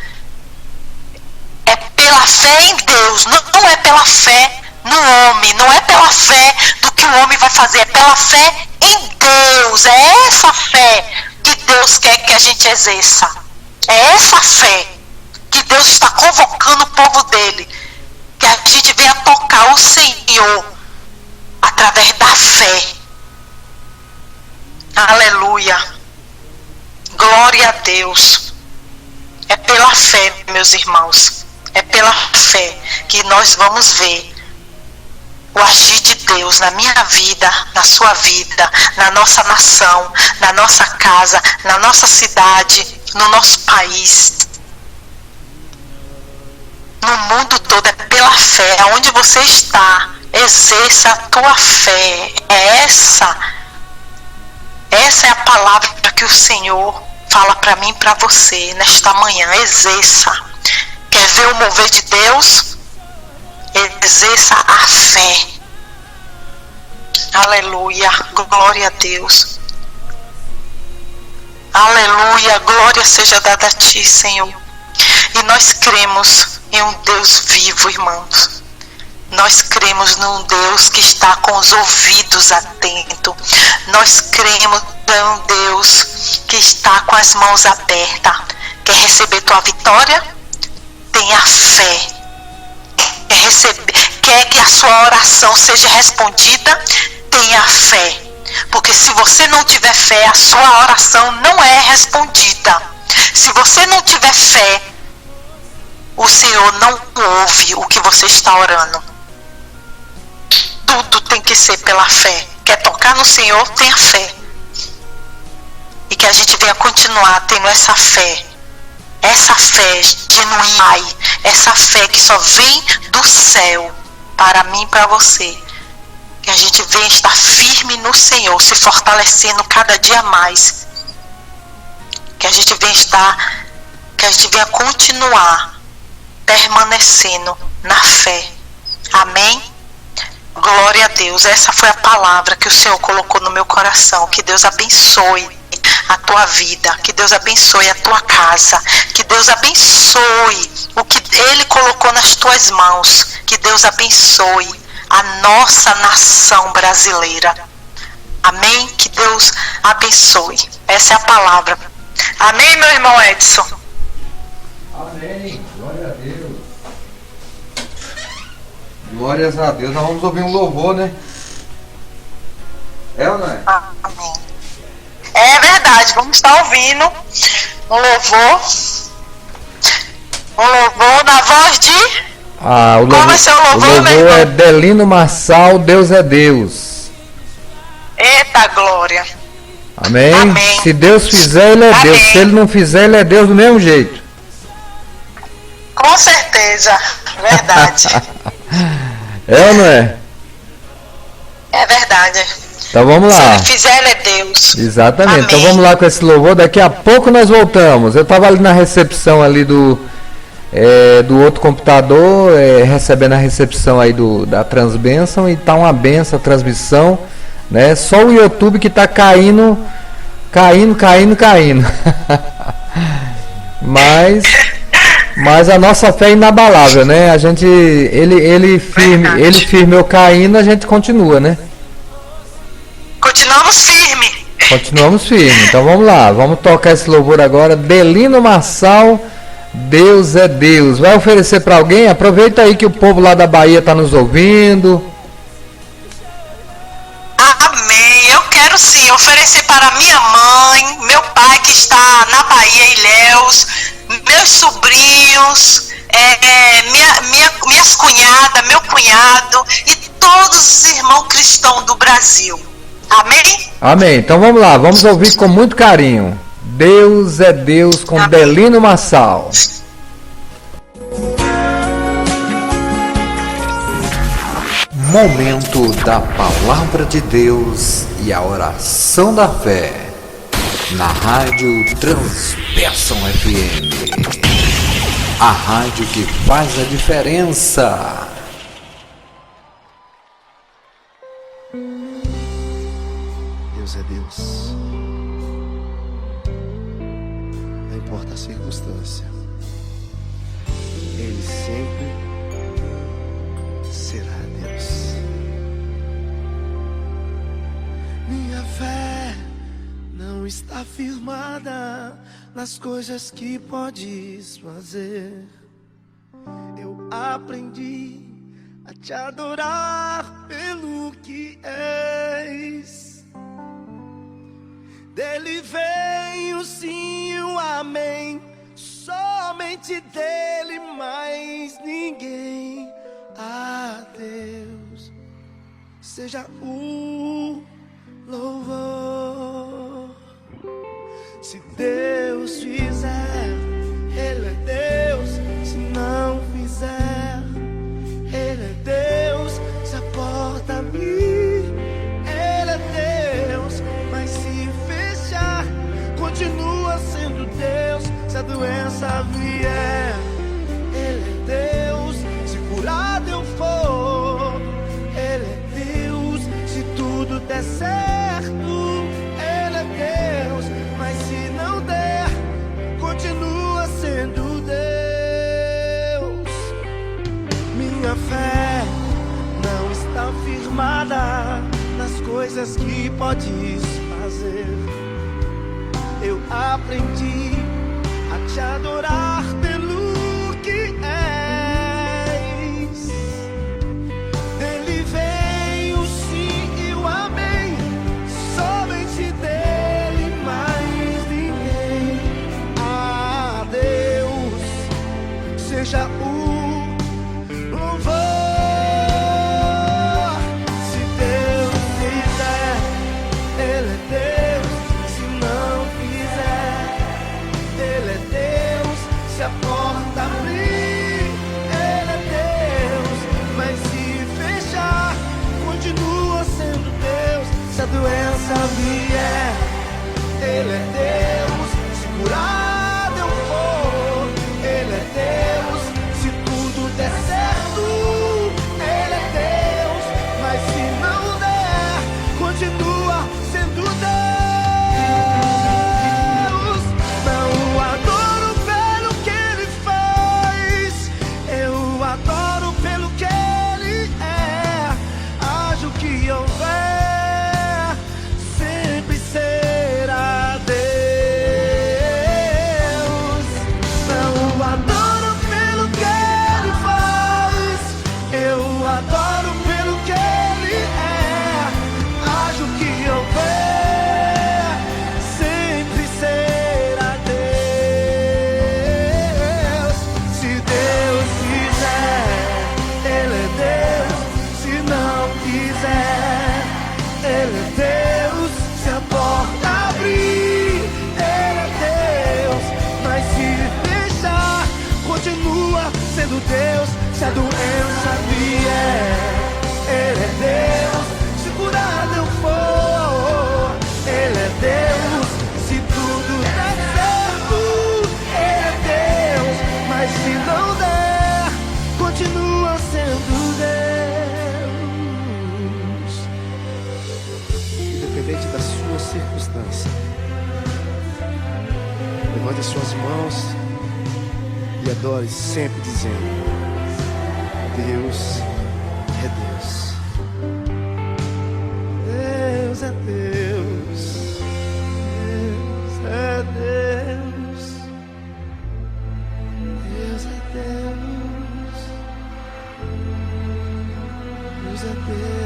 É pela fé em Deus, não é pela fé no homem, não é pela fé do que o homem vai fazer, é pela fé em Deus. É essa fé que Deus quer que a gente exerça. É essa fé que Deus está convocando o povo dele, que a gente venha tocar o Senhor através da fé. Aleluia. Glória a Deus. É pela fé, meus irmãos. É pela fé que nós vamos ver o agir de Deus na minha vida, na sua vida, na nossa nação, na nossa casa, na nossa cidade, no nosso país, no mundo todo. É pela fé. Aonde você está, exerça a tua fé. Essa é a palavra que o Senhor fala para mim e para você nesta manhã. Exerça. Quer ver o mover de Deus? Exerça a fé. Aleluia, glória a Deus. Aleluia, glória seja dada a ti, Senhor. E nós cremos em um Deus vivo, irmãos. Nós cremos num Deus que está com os ouvidos atentos. Nós cremos em um Deus que está com as mãos abertas. Quer receber tua vitória? Tenha fé. Quer que a sua oração seja respondida? Tenha fé. Porque se você não tiver fé, a sua oração não é respondida. Se você não tiver fé, o Senhor não ouve o que você está orando. Tudo tem que ser pela fé. Quer tocar no Senhor? Tenha fé. E que a gente venha continuar tendo essa fé. Essa fé genuína. Essa fé que só vem do céu para mim e para você. Que a gente venha estar firme no Senhor, se fortalecendo cada dia mais. Que a gente venha continuar permanecendo na fé. Amém? Glória a Deus. Essa foi a palavra que o Senhor colocou no meu coração. Que Deus abençoe a tua vida, que Deus abençoe a tua casa, que Deus abençoe o que Ele colocou nas tuas mãos, que Deus abençoe a nossa nação brasileira. Amém? Que Deus abençoe. Essa é a palavra. Amém, meu irmão Edson? Amém. Glória a Deus. Glórias a Deus. Nós vamos ouvir um louvor, né? É ou não é? Amém. É verdade. Vamos estar ouvindo um louvor. Um louvor na voz de... o louvor, qual vai ser o louvor, meu irmão? é Delino Marçal, Deus é Deus. Eita glória. Amém? Amém. Se Deus fizer, Ele é Amém. Deus. Se Ele não fizer, Ele é Deus do mesmo jeito. Com certeza. Verdade. É ou não é? É verdade. Então vamos Se lá. Ele fizer, Ele é Deus. Exatamente. Amém. Então vamos lá com esse louvor. Daqui a pouco nós voltamos. Eu estava ali na recepção ali do outro computador, recebendo a recepção aí da transbênção, e tá uma benção a transmissão, né? Só o YouTube que tá caindo. Mas a nossa fé é inabalável, né? A gente, ele firme eu caindo, a gente continua, né? Continuamos firmes. Continuamos firmes. Então vamos lá, vamos tocar esse louvor agora. Delino Marçal, Deus é Deus. Vai oferecer para alguém? Aproveita aí que o povo lá da Bahia está nos ouvindo. Amém. Eu quero sim oferecer para minha mãe, meu pai que está na Bahia, Ilhéus, meus sobrinhos, minhas cunhadas, meu cunhado e todos os irmãos cristãos do Brasil. Amém? Amém. Então vamos lá, vamos ouvir com muito carinho. Deus é Deus com Amém. Delino Marçal. Momento da Palavra de Deus e a oração da fé. Na Rádio Transpersam FM. A rádio que faz a diferença. Deus é Deus. Não importa a circunstância, Ele sempre será Deus. Minha fé não está firmada nas coisas que podes fazer. Eu aprendi a te adorar pelo que és. Dele vem o sim, o amém. Somente dele, mais ninguém. A Deus seja o louvor. Se Deus fizer, Ele é Deus. Se não fizer, Ele é Deus. Se a porta abrir, Ele é Deus. Mas se fechar, continua sendo Deus. Se a doença vier, Ele é Deus. Se curado eu for, Ele é Deus. Se tudo der certo, Ele é Deus. Mas se não der, continua sendo Deus. Minha fé não está firmada nas coisas que podes fazer. Eu aprendi a te adorar pelo que és. Dele vem o sim e o amém. Somente dele, mais ninguém. A Deus seja o louvor. Se Deus fizer, Ele é Deus. Se não fizer, Ele é Deus. Se a Levante as suas mãos e adore sempre dizendo: Deus é Deus. Deus é Deus. Deus é Deus. Deus é Deus. Deus é Deus.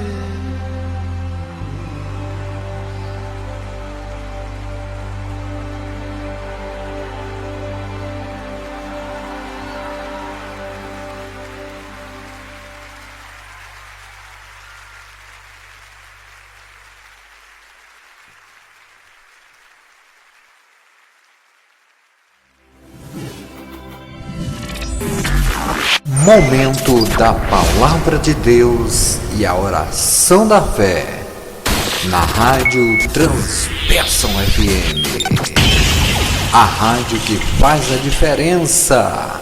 Momento da Palavra de Deus e a oração da fé na Rádio Transpersam FM, a rádio que faz a diferença.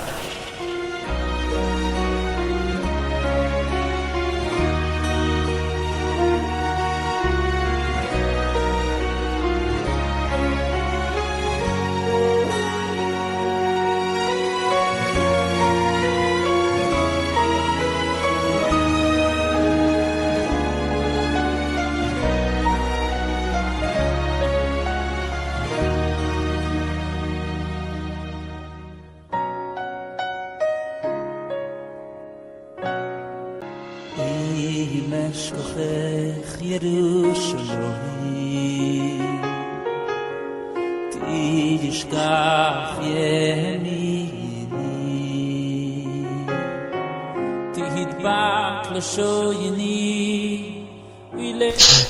משכחך ירושלים תשכח ימיני תדבק לשויני.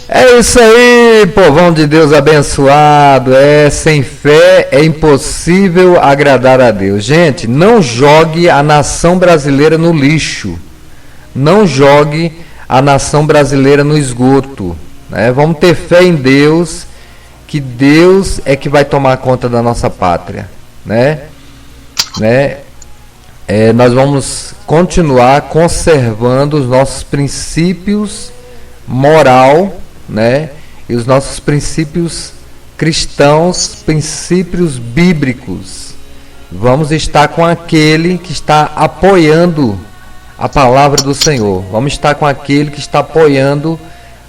É isso aí, povão de Deus abençoado. Sem fé é impossível agradar a Deus. Gente, não jogue a nação brasileira no lixo. Não jogue a nação brasileira no esgoto, né? Vamos ter fé em Deus, que Deus é que vai tomar conta da nossa pátria, né? Nós vamos continuar conservando os nossos princípios moral, né? E os nossos princípios cristãos, princípios bíblicos. Vamos estar com aquele que está apoiando a palavra do Senhor. Vamos estar com aquele que está apoiando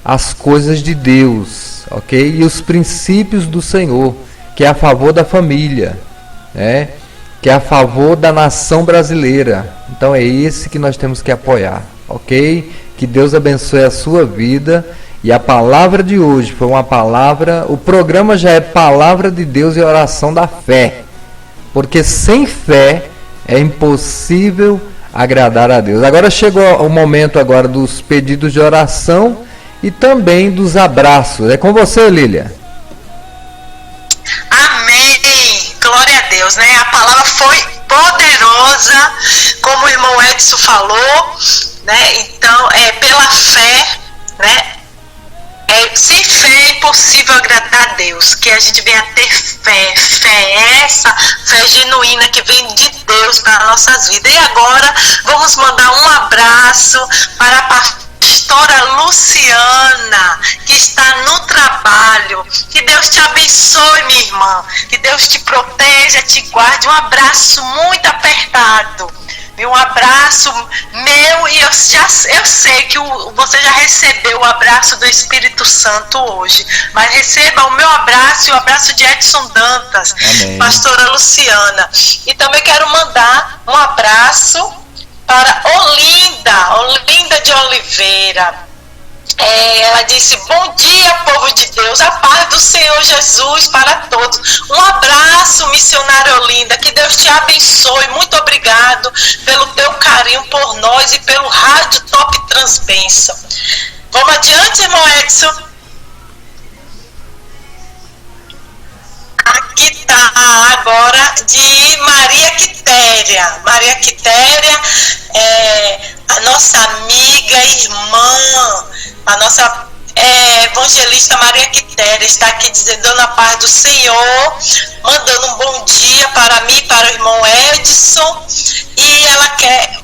as coisas de Deus, ok? E os princípios do Senhor, que é a favor da família, né? Que é a favor da nação brasileira. Então é esse que nós temos que apoiar, ok? Que Deus abençoe a sua vida. E a palavra de hoje foi uma palavra, o programa já é palavra de Deus e oração da fé, porque sem fé é impossível agradar a Deus. Agora chegou o momento agora dos pedidos de oração e também dos abraços. É com você, Lília. Amém. Glória a Deus, né? A palavra foi poderosa, como o irmão Edson falou, né? Então, pela fé, né? Sem fé é impossível agradar a Deus, que a gente venha ter fé. Fé é essa fé genuína que vem de Deus para nossas vidas. E agora vamos mandar um abraço para a pastora Luciana, que está no trabalho. Que Deus te abençoe, minha irmã. Que Deus te proteja, te guarde. Um abraço muito apertado. Um abraço meu, e eu sei que você já recebeu o abraço do Espírito Santo hoje, mas receba o meu abraço e o abraço de Edson Dantas. Amém. Pastora Luciana. E também quero mandar um abraço para Olinda de Oliveira. Ela disse: bom dia, povo de Deus, a paz do Senhor Jesus para todos. Um abraço, missionária Olinda, que Deus te abençoe. Muito obrigado pelo teu carinho por nós e pelo Rádio Top Transbênção. Vamos adiante, irmão Edson. Aqui está agora de Maria Quitéria. Maria Quitéria a nossa amiga, irmã, a nossa evangelista Maria Quitéria está aqui dizendo: dando a paz do Senhor, mandando um bom dia para mim e para o irmão Edson. E ela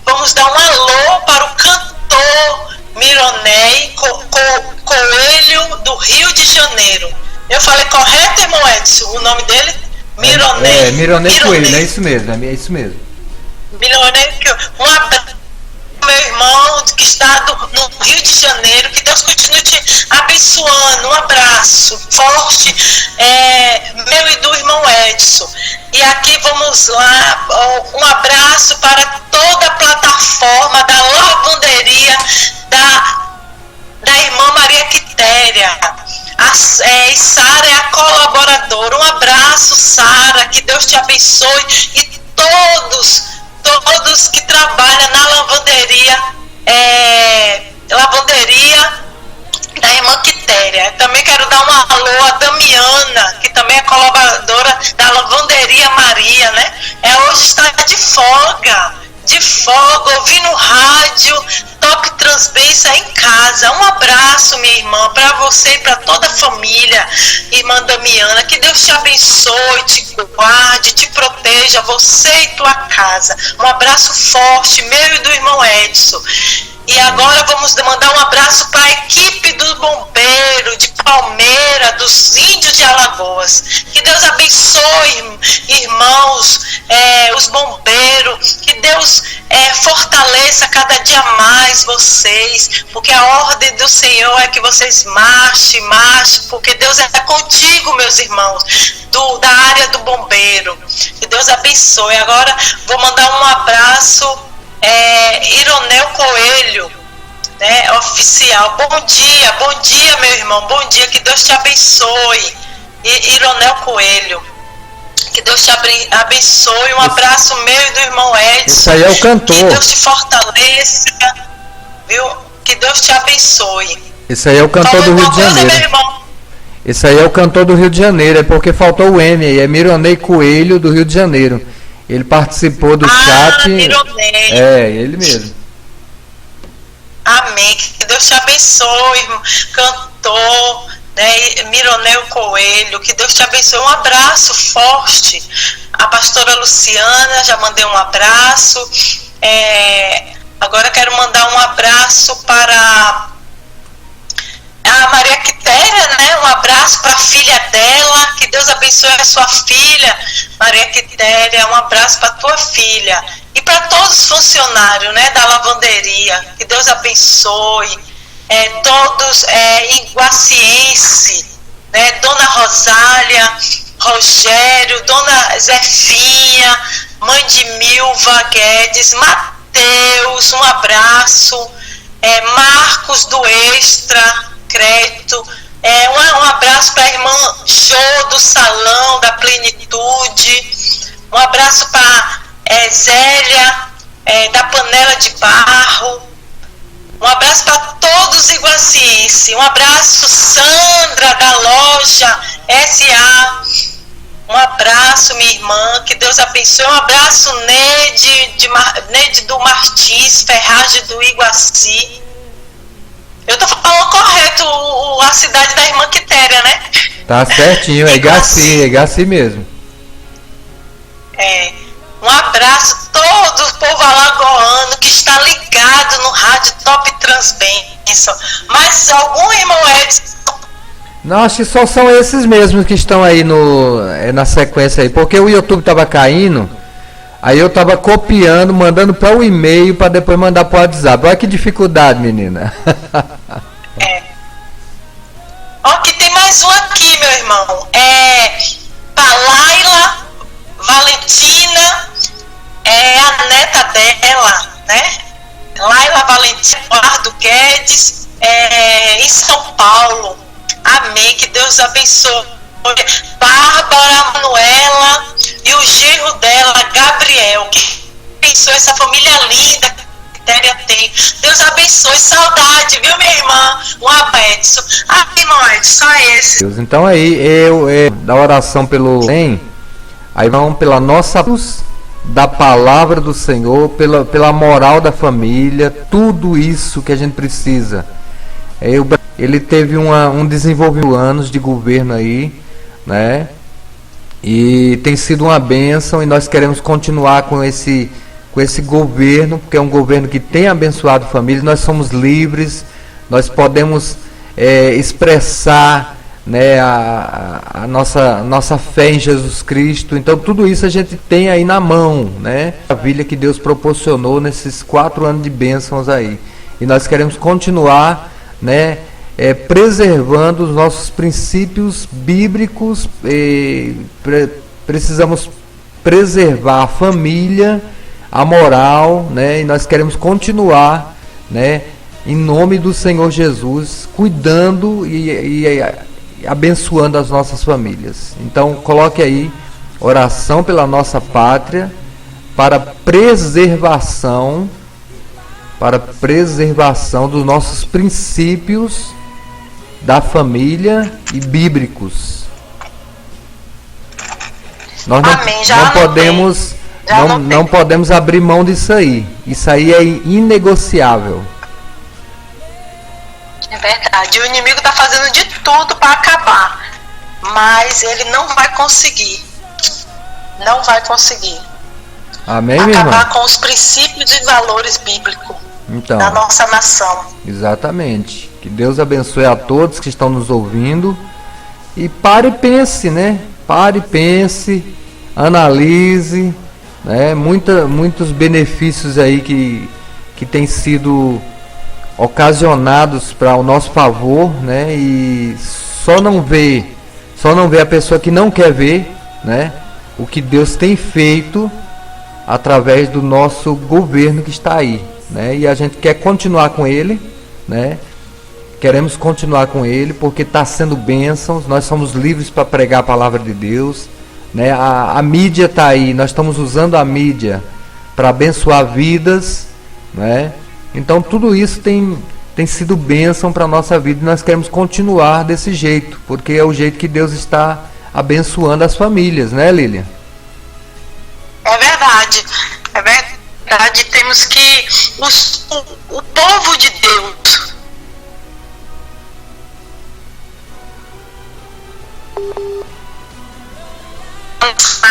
vamos dar um alô para o cantor Mironei Coelho, do Rio de Janeiro. Eu falei correto, irmão Edson, o nome dele? Mironei. Mironei Coelho, é isso mesmo, é isso mesmo. Mironei, um abraço, meu irmão que está no Rio de Janeiro, que Deus continue te abençoando. Um abraço forte, meu e do irmão Edson. E aqui vamos lá, um abraço para toda a plataforma da lavanderia da irmã Maria Quitéria. E Sara é a colaboradora. Um abraço, Sara, que Deus te abençoe. E todos que trabalham na lavanderia da irmã Quitéria. Também quero dar um alô a Damiana, que também é colaboradora da lavanderia Maria, né? Hoje está de folga, ouvindo rádio, Top Transbência em casa. Um abraço, minha irmã, para você e para toda a família, irmã Damiana. Que Deus te abençoe, te guarde, te proteja, você e tua casa. Um abraço forte, meu e do irmão Edson. E agora vamos mandar um abraço para a equipe do bombeiro de Palmeira, dos Índios de Alagoas. Que Deus abençoe, irmãos, os bombeiros. Que Deus fortaleça cada dia mais vocês, porque a ordem do Senhor é que vocês marchem, porque Deus é contigo, meus irmãos, da área do bombeiro. Que Deus abençoe. Agora vou mandar um abraço, Ironel Coelho, né, oficial. Bom dia, meu irmão, bom dia, que Deus te abençoe. Ironel Coelho, que Deus te abençoe. Um abraço meu e do irmão Edson. Isso aí é o cantor. Que Deus te fortaleça, viu? Que Deus te abençoe. Isso aí é o cantor do Rio de Janeiro. Meu irmão. Isso aí é o cantor do Rio de Janeiro, é porque faltou o M aí, é Mironei Coelho do Rio de Janeiro. Ele participou do chat. Mironei. Ele mesmo. Amém. Que Deus te abençoe, cantor, né, Mironel Coelho. Que Deus te abençoe. Um abraço forte. A pastora Luciana, já mandei um abraço. Agora quero mandar um abraço para a Maria Quitéria, né? Um abraço para a filha dela. Que Deus abençoe a sua filha, Maria Quitéria. Um abraço para a tua filha. E para todos os funcionários, né, da lavanderia. Que Deus abençoe. Todos iguaciense, né? Dona Rosália, Rogério, Dona Zefinha, mãe de Milva Guedes, Mateus, um abraço. Marcos do Extra Crédito, um abraço para a irmã Jo do Salão da Plenitude, um abraço para Zélia da Panela de Barro, um abraço para todos os iguacienses, um abraço Sandra da loja SA, um abraço minha irmã, que Deus abençoe. Um abraço Neide do Martins, Ferragem do Iguaci. Eu tô falando correto a cidade da irmã Quitéria, né? Tá certinho, é Igaci mesmo. Um abraço a todo o povo alagoano que está ligado no rádio Top Transbênção. Mais algum, irmão Edson? Não, acho que só são esses mesmos que estão aí na sequência aí, porque o YouTube tava caindo, aí eu tava copiando, mandando para o e-mail para depois mandar para o WhatsApp. Olha que dificuldade, menina. Aqui tem mais um aqui, meu irmão. Para Laila Valentina, a neta dela, né? Laila Valentina Eduardo Guedes, em São Paulo. Amém, que Deus abençoe. Bárbara Manuela e o genro dela, Gabriel. Que abençoe essa família linda que Quitéria tem. Deus abençoe. Saudade, viu, minha irmã? Um abraço. Irmão Edson, só esse. Então aí, eu da oração pelo bem, aí vamos pela nossa luz da palavra do Senhor, pela moral da família, tudo isso que a gente precisa. Ele teve um desenvolvimento anos de governo aí, né? E tem sido uma bênção e nós queremos continuar com esse governo, porque é um governo que tem abençoado famílias. Nós somos livres, nós podemos expressar né, a nossa fé em Jesus Cristo. Então tudo isso a gente tem aí na mão, né? A maravilha que Deus proporcionou nesses 4 anos de bênçãos aí. E nós queremos continuar, né, preservando os nossos princípios bíblicos. Precisamos preservar a família, a moral, né? E nós queremos continuar, né, em nome do Senhor Jesus, cuidando e abençoando as nossas famílias. Então coloque aí oração pela nossa pátria, para preservação dos nossos princípios da família e bíblicos. Nós não podemos abrir mão disso aí. Isso aí é inegociável. É verdade. O inimigo está fazendo de tudo para acabar, mas ele não vai conseguir. Não vai conseguir. Amém, minha irmã? Acabar com os princípios e valores bíblicos da nossa nação. Exatamente. Que Deus abençoe a todos que estão nos ouvindo. E pare e pense, né? Pare e pense, analise, né? Muitos benefícios aí que têm sido ocasionados para o nosso favor, né? E só não vê a pessoa que não quer ver, né, o que Deus tem feito através do nosso governo que está aí, né? E a gente quer continuar com ele, né? Queremos continuar com ele porque está sendo bênçãos. Nós somos livres para pregar a palavra de Deus, né? A mídia está aí, nós estamos usando a mídia para abençoar vidas, né? Então tudo isso tem sido bênção para a nossa vida e nós queremos continuar desse jeito, porque é o jeito que Deus está abençoando as famílias, né, Lilian? É verdade, é verdade. Temos que o povo de Deus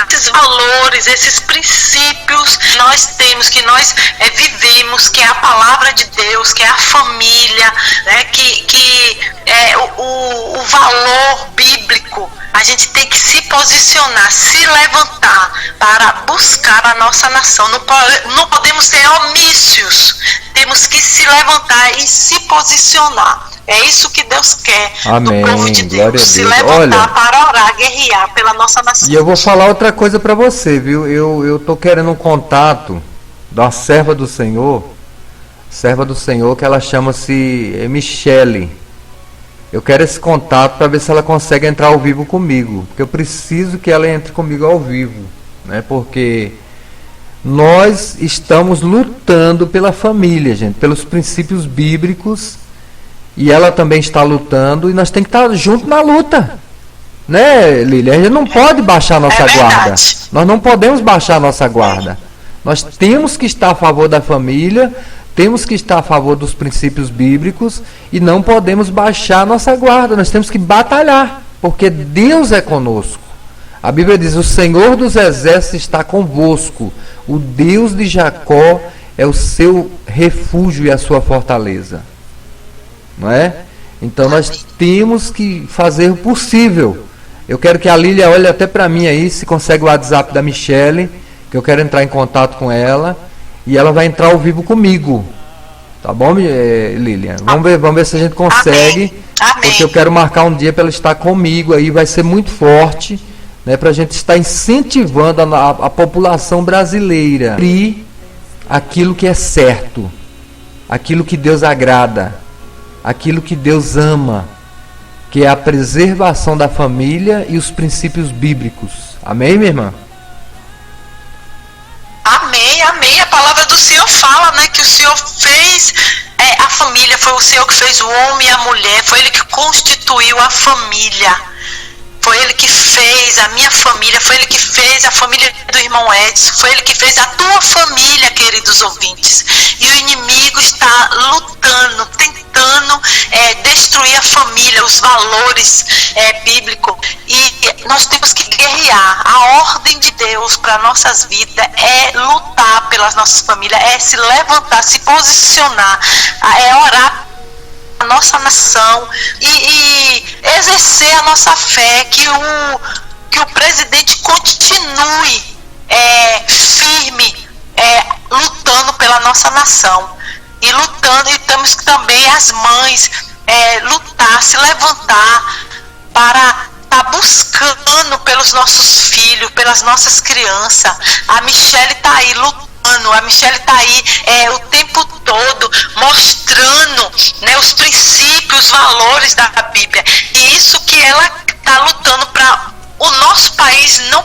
esses valores, esses princípios que nós temos, que nós vivemos, que é a palavra de Deus, que é a família, né, que é o valor bíblico. A gente tem que se posicionar, se levantar para buscar a nossa nação. Não podemos ser omíscios. Temos que se levantar e se posicionar. É isso que Deus quer. Amém. Do povo de Deus. Se levantar. Olha, para orar, guerrear pela nossa nação. E eu vou falar outra coisa para você, viu? Eu tô querendo um contato da serva do Senhor, que ela chama-se Michele. Eu quero esse contato para ver se ela consegue entrar ao vivo comigo, porque eu preciso que ela entre comigo ao vivo, né? Porque nós estamos lutando pela família, gente, pelos princípios bíblicos, e ela também está lutando, e nós temos que estar juntos na luta, né, Lília? A gente não pode baixar a nossa guarda. Nós não podemos baixar a nossa guarda. Nós temos que estar a favor da família, temos que estar a favor dos princípios bíblicos e não podemos baixar a nossa guarda. Nós temos que batalhar, porque Deus é conosco. A Bíblia diz: o Senhor dos exércitos está convosco. O Deus de Jacó é o seu refúgio e a sua fortaleza. Não é? Então nós temos que fazer o possível. Eu quero que a Lília olhe até para mim aí, se consegue o WhatsApp da Michele, que eu quero entrar em contato com ela. E ela vai entrar ao vivo comigo. Tá bom, Lilian? Vamos ver se a gente consegue. Amém. Porque eu quero marcar um dia para ela estar comigo aí. Vai ser muito forte, né, para a gente estar incentivando a população brasileira a aquilo que é certo, aquilo que Deus agrada, aquilo que Deus ama, que é a preservação da família e os princípios bíblicos. Amém, minha irmã? Amém, amém. A palavra do Senhor fala, né, que o Senhor fez a família, foi o Senhor que fez o homem e a mulher, foi Ele que constituiu a família. Foi Ele que fez a minha família, foi Ele que fez a família do irmão Edson, foi Ele que fez a tua família, queridos ouvintes. E o inimigo está lutando, tentando destruir a família, os valores bíblicos. E nós temos que guerrear. A ordem de Deus para nossas vidas é lutar pelas nossas famílias, é se levantar, se posicionar, é orar a nossa nação e exercer a nossa fé, que o presidente continue firme, lutando pela nossa nação. E lutando, e temos que também as mães lutar, se levantar para estar buscando pelos nossos filhos, pelas nossas crianças. A Michele está aí lutando, a Michele está aí o tempo todo mostrando, né, os princípios, os valores da Bíblia. E isso que ela está lutando para o nosso país não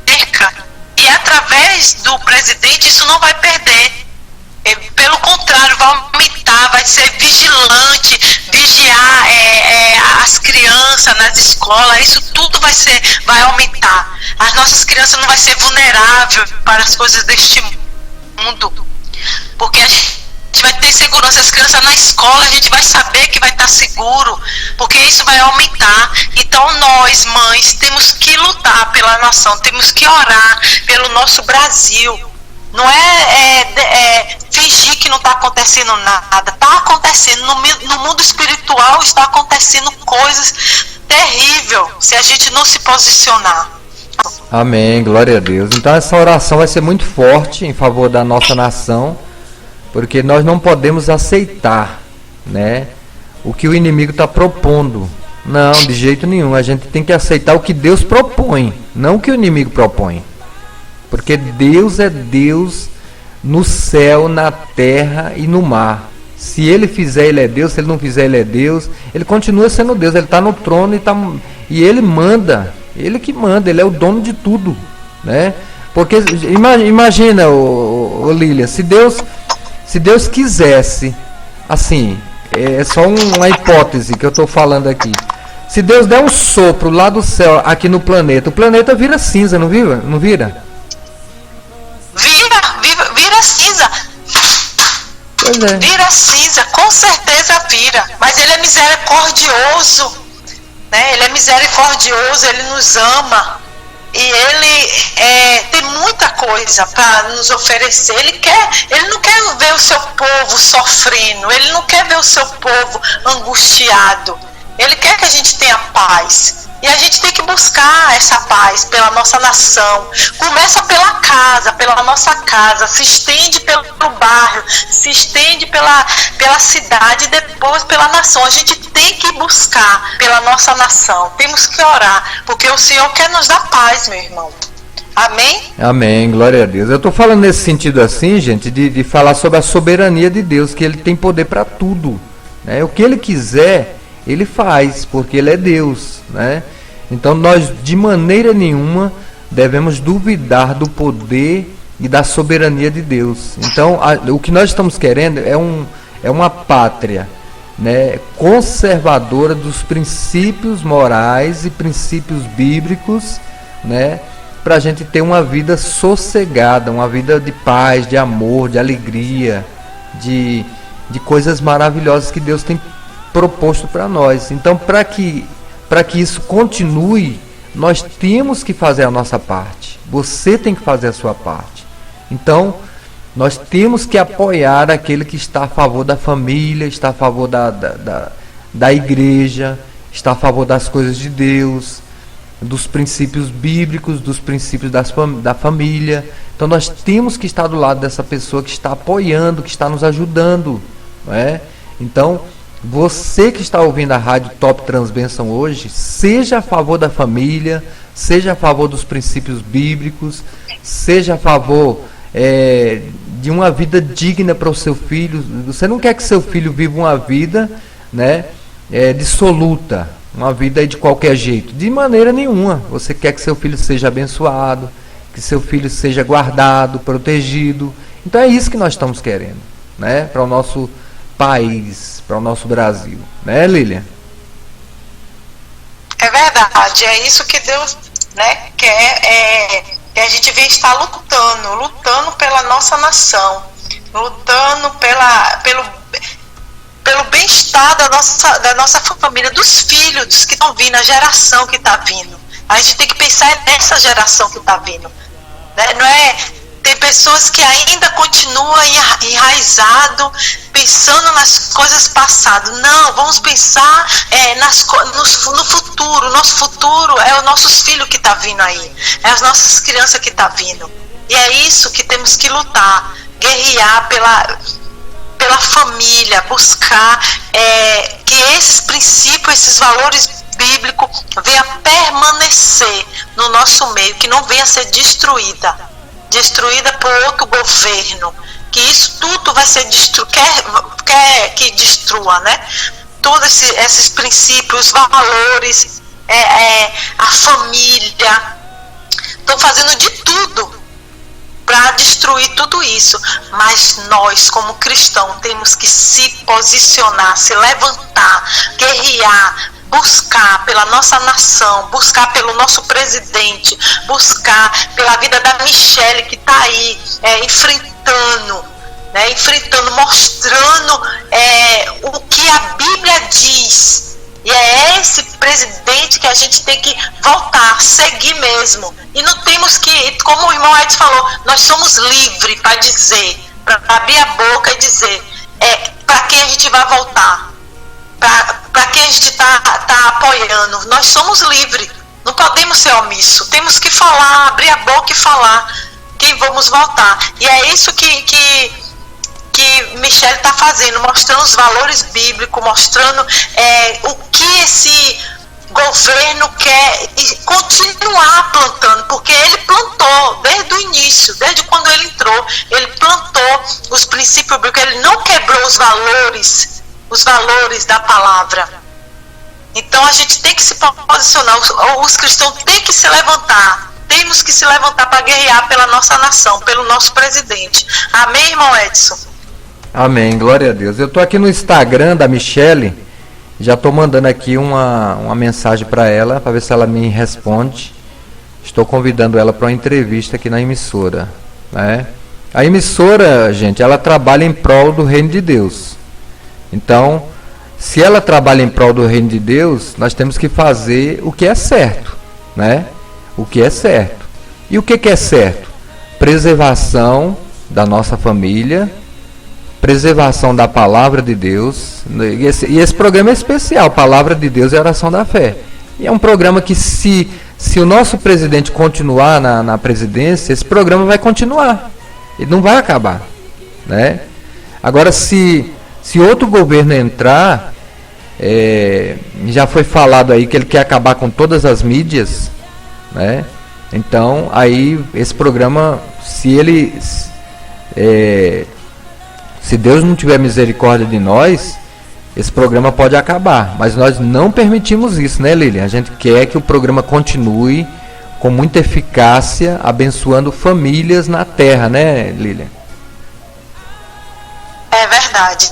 perca. E através do presidente isso não vai perder. Pelo contrário, vai aumentar, vai ser vigilante, vigiar as crianças nas escolas. Isso tudo vai aumentar. As nossas crianças não vão ser vulneráveis para as coisas deste mundo, porque a gente vai ter segurança. As crianças na escola, a gente vai saber que vai estar seguro, porque isso vai aumentar. Então nós, mães, temos que lutar pela nação, temos que orar pelo nosso Brasil. Não fingir que não está acontecendo nada. Está acontecendo. No mundo espiritual está acontecendo coisas terríveis se a gente não se posicionar. Amém, glória a Deus. Então essa oração vai ser muito forte em favor da nossa nação, porque nós não podemos aceitar, né, o que o inimigo está propondo. Não, de jeito nenhum. A gente tem que aceitar o que Deus propõe, não o que o inimigo propõe. Porque Deus é Deus no céu, na terra e no mar. Se Ele fizer, Ele é Deus. Se Ele não fizer, Ele é Deus. Ele continua sendo Deus. Ele está no trono e Ele manda. Ele que manda. Ele é o dono de tudo, né? Porque imagina, Lília, se Deus quisesse, assim, é só uma hipótese que eu estou falando aqui. Se Deus der um sopro lá do céu, aqui no planeta, o planeta vira cinza, não vira? Não vira? Vira cinza. Pois é. Vira cinza, com certeza vira. Mas Ele é misericordioso, né? Ele é misericordioso, Ele nos ama. E Ele tem muita coisa para nos oferecer. Ele não quer ver o seu povo sofrendo. Ele não quer ver o seu povo angustiado. Ele quer que a gente tenha paz. E a gente tem que buscar essa paz pela nossa nação. Começa pela nossa casa, se estende pelo bairro, se estende pela cidade e depois pela nação. A gente tem que buscar pela nossa nação. Temos que orar, porque o Senhor quer nos dar paz, meu irmão. Amém? Amém, glória a Deus. Eu estou falando nesse sentido assim, gente, de falar sobre a soberania de Deus, que Ele tem poder para tudo, né? O que Ele quiser, Ele faz, porque Ele é Deus, né? Então nós de maneira nenhuma devemos duvidar do poder e da soberania de Deus. Então o que nós estamos querendo é uma pátria, né, conservadora dos princípios morais e princípios bíblicos, né, para a gente ter uma vida sossegada, uma vida de paz, de amor, de alegria, de coisas maravilhosas que Deus tem proposto para nós. Então para que isso continue, nós temos que fazer a nossa parte. Você tem que fazer a sua parte. Então, nós temos que apoiar aquele que está a favor da família, está a favor da igreja, está a favor das coisas de Deus, dos princípios bíblicos, dos princípios da família. Então, nós temos que estar do lado dessa pessoa que está apoiando, que está nos ajudando, não é? Então, você que está ouvindo a rádio Top Transbênção hoje, seja a favor da família, seja a favor dos princípios bíblicos, seja a favor de uma vida digna para o seu filho. Você não quer que seu filho viva uma vida, né, dissoluta, uma vida de qualquer jeito, de maneira nenhuma. Você quer que seu filho seja abençoado, que seu filho seja guardado, protegido. Então é isso que nós estamos querendo, né, para o nosso país, para o nosso Brasil, né, Lília? É verdade, é isso que Deus, né, quer, que a gente vem estar lutando pela nossa nação, lutando pelo bem-estar da nossa família, dos filhos que estão vindo, a geração que está vindo. A gente tem que pensar nessa geração que está vindo, né? Não é ter pessoas que ainda continuam enraizado, pensando nas coisas passadas. Não, vamos pensar no futuro. Nosso futuro é os nossos filhos que estão vindo aí, é as nossas crianças que estão vindo. E é isso que temos que lutar, guerrear pela família, buscar que esses princípios, esses valores bíblicos venham permanecer no nosso meio, que não venha ser destruída por outro governo, que isso tudo vai ser quer que destrua, né? Todos esses princípios, valores, a família, estão fazendo de tudo para destruir tudo isso, mas nós como cristãos temos que se posicionar, se levantar, guerrear, buscar pela nossa nação, buscar pelo nosso presidente, buscar pela vida da Michele que está aí enfrentando, mostrando o que a Bíblia diz. E é esse presidente que a gente tem que voltar, seguir mesmo. E não temos que, como o irmão Edson falou, nós somos livres para dizer, para abrir a boca e dizer para quem a gente vai voltar, para quem a gente está apoiando. Nós somos livres, não podemos ser omissos, temos que falar, abrir a boca e falar quem vamos votar. E é isso que Michele está fazendo, mostrando os valores bíblicos, mostrando o que esse governo quer continuar plantando, porque ele plantou desde o início, desde quando ele entrou, ele plantou os princípios bíblicos, ele não quebrou os valores da palavra. Então a gente tem que se posicionar, os cristãos têm que se levantar, temos que se levantar para guerrear pela nossa nação, pelo nosso presidente. Amém, irmão Edson? Amém, glória a Deus. Eu estou aqui no Instagram da Michele, já estou mandando aqui uma mensagem para ela, para ver se ela me responde. Estou convidando ela para uma entrevista aqui na emissora, né? A emissora, gente, ela trabalha em prol do reino de Deus. Então, se ela trabalha em prol do reino de Deus, nós temos que fazer o que é certo, né? O que é certo. E o que é certo? Preservação da nossa família, preservação da palavra de Deus. E esse programa é especial, Palavra de Deus e Oração da Fé. E é um programa que se o nosso presidente continuar na presidência, esse programa vai continuar. Ele não vai acabar, né? Agora, se outro governo entrar, já foi falado aí que ele quer acabar com todas as mídias, né? Então, aí esse programa, se Deus não tiver misericórdia de nós, esse programa pode acabar. Mas nós não permitimos isso, né, Lilian? A gente quer que o programa continue com muita eficácia, abençoando famílias na terra, né, Lilian? É verdade.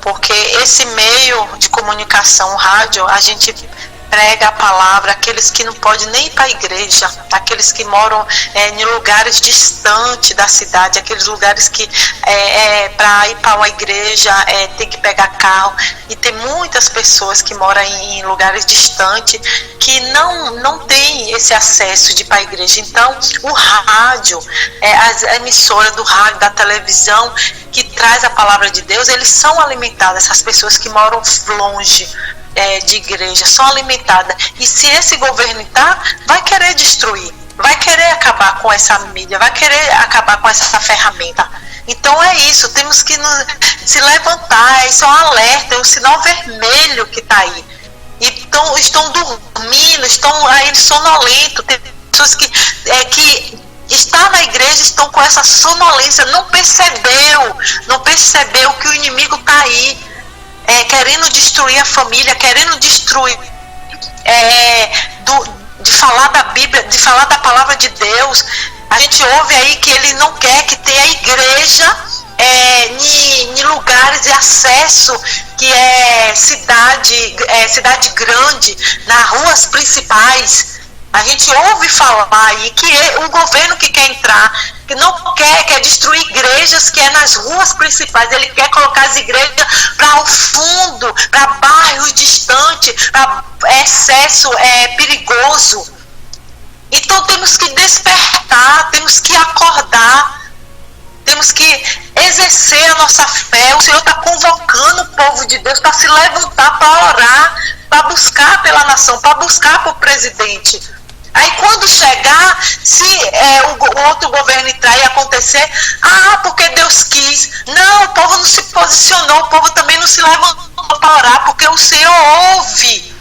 Porque esse meio de comunicação, o rádio, a gente prega a palavra àqueles que não podem nem ir para a igreja, aqueles que moram em lugares distantes da cidade, aqueles lugares que para ir para uma igreja tem que pegar carro, e tem muitas pessoas que moram em lugares distantes que não tem esse acesso de ir para a igreja. Então o rádio, as emissoras do rádio, da televisão, que traz a palavra de Deus, eles são alimentados, essas pessoas que moram longe de igreja, são alimentadas. E se esse governo vai querer destruir, vai querer acabar com essa mídia, vai querer acabar com essa ferramenta. Então é isso, temos que se levantar. Isso é um alerta, é um sinal vermelho que está aí. Então estão dormindo, estão aí sonolentos. Tem pessoas que estão na igreja, estão com essa sonolência, não percebeu que o inimigo está aí, querendo destruir a família, querendo destruir, de falar da Bíblia, de falar da palavra de Deus. A gente ouve aí que ele não quer que tenha a igreja em lugares de acesso, que é cidade grande, nas ruas principais. A gente ouve falar aí que o governo que quer entrar, que não quer destruir igrejas, que é nas ruas principais. Ele quer colocar as igrejas para o fundo, para bairros distantes, para acesso perigoso. Então temos que despertar, temos que acordar, temos que exercer a nossa fé. O Senhor está convocando o povo de Deus para se levantar, para orar, para buscar pela nação, para buscar por presidente. Aí quando chegar, se o outro governo entrar e acontecer, porque Deus quis. Não, o povo não se posicionou, o povo também não se levantou para orar, porque o Senhor ouve.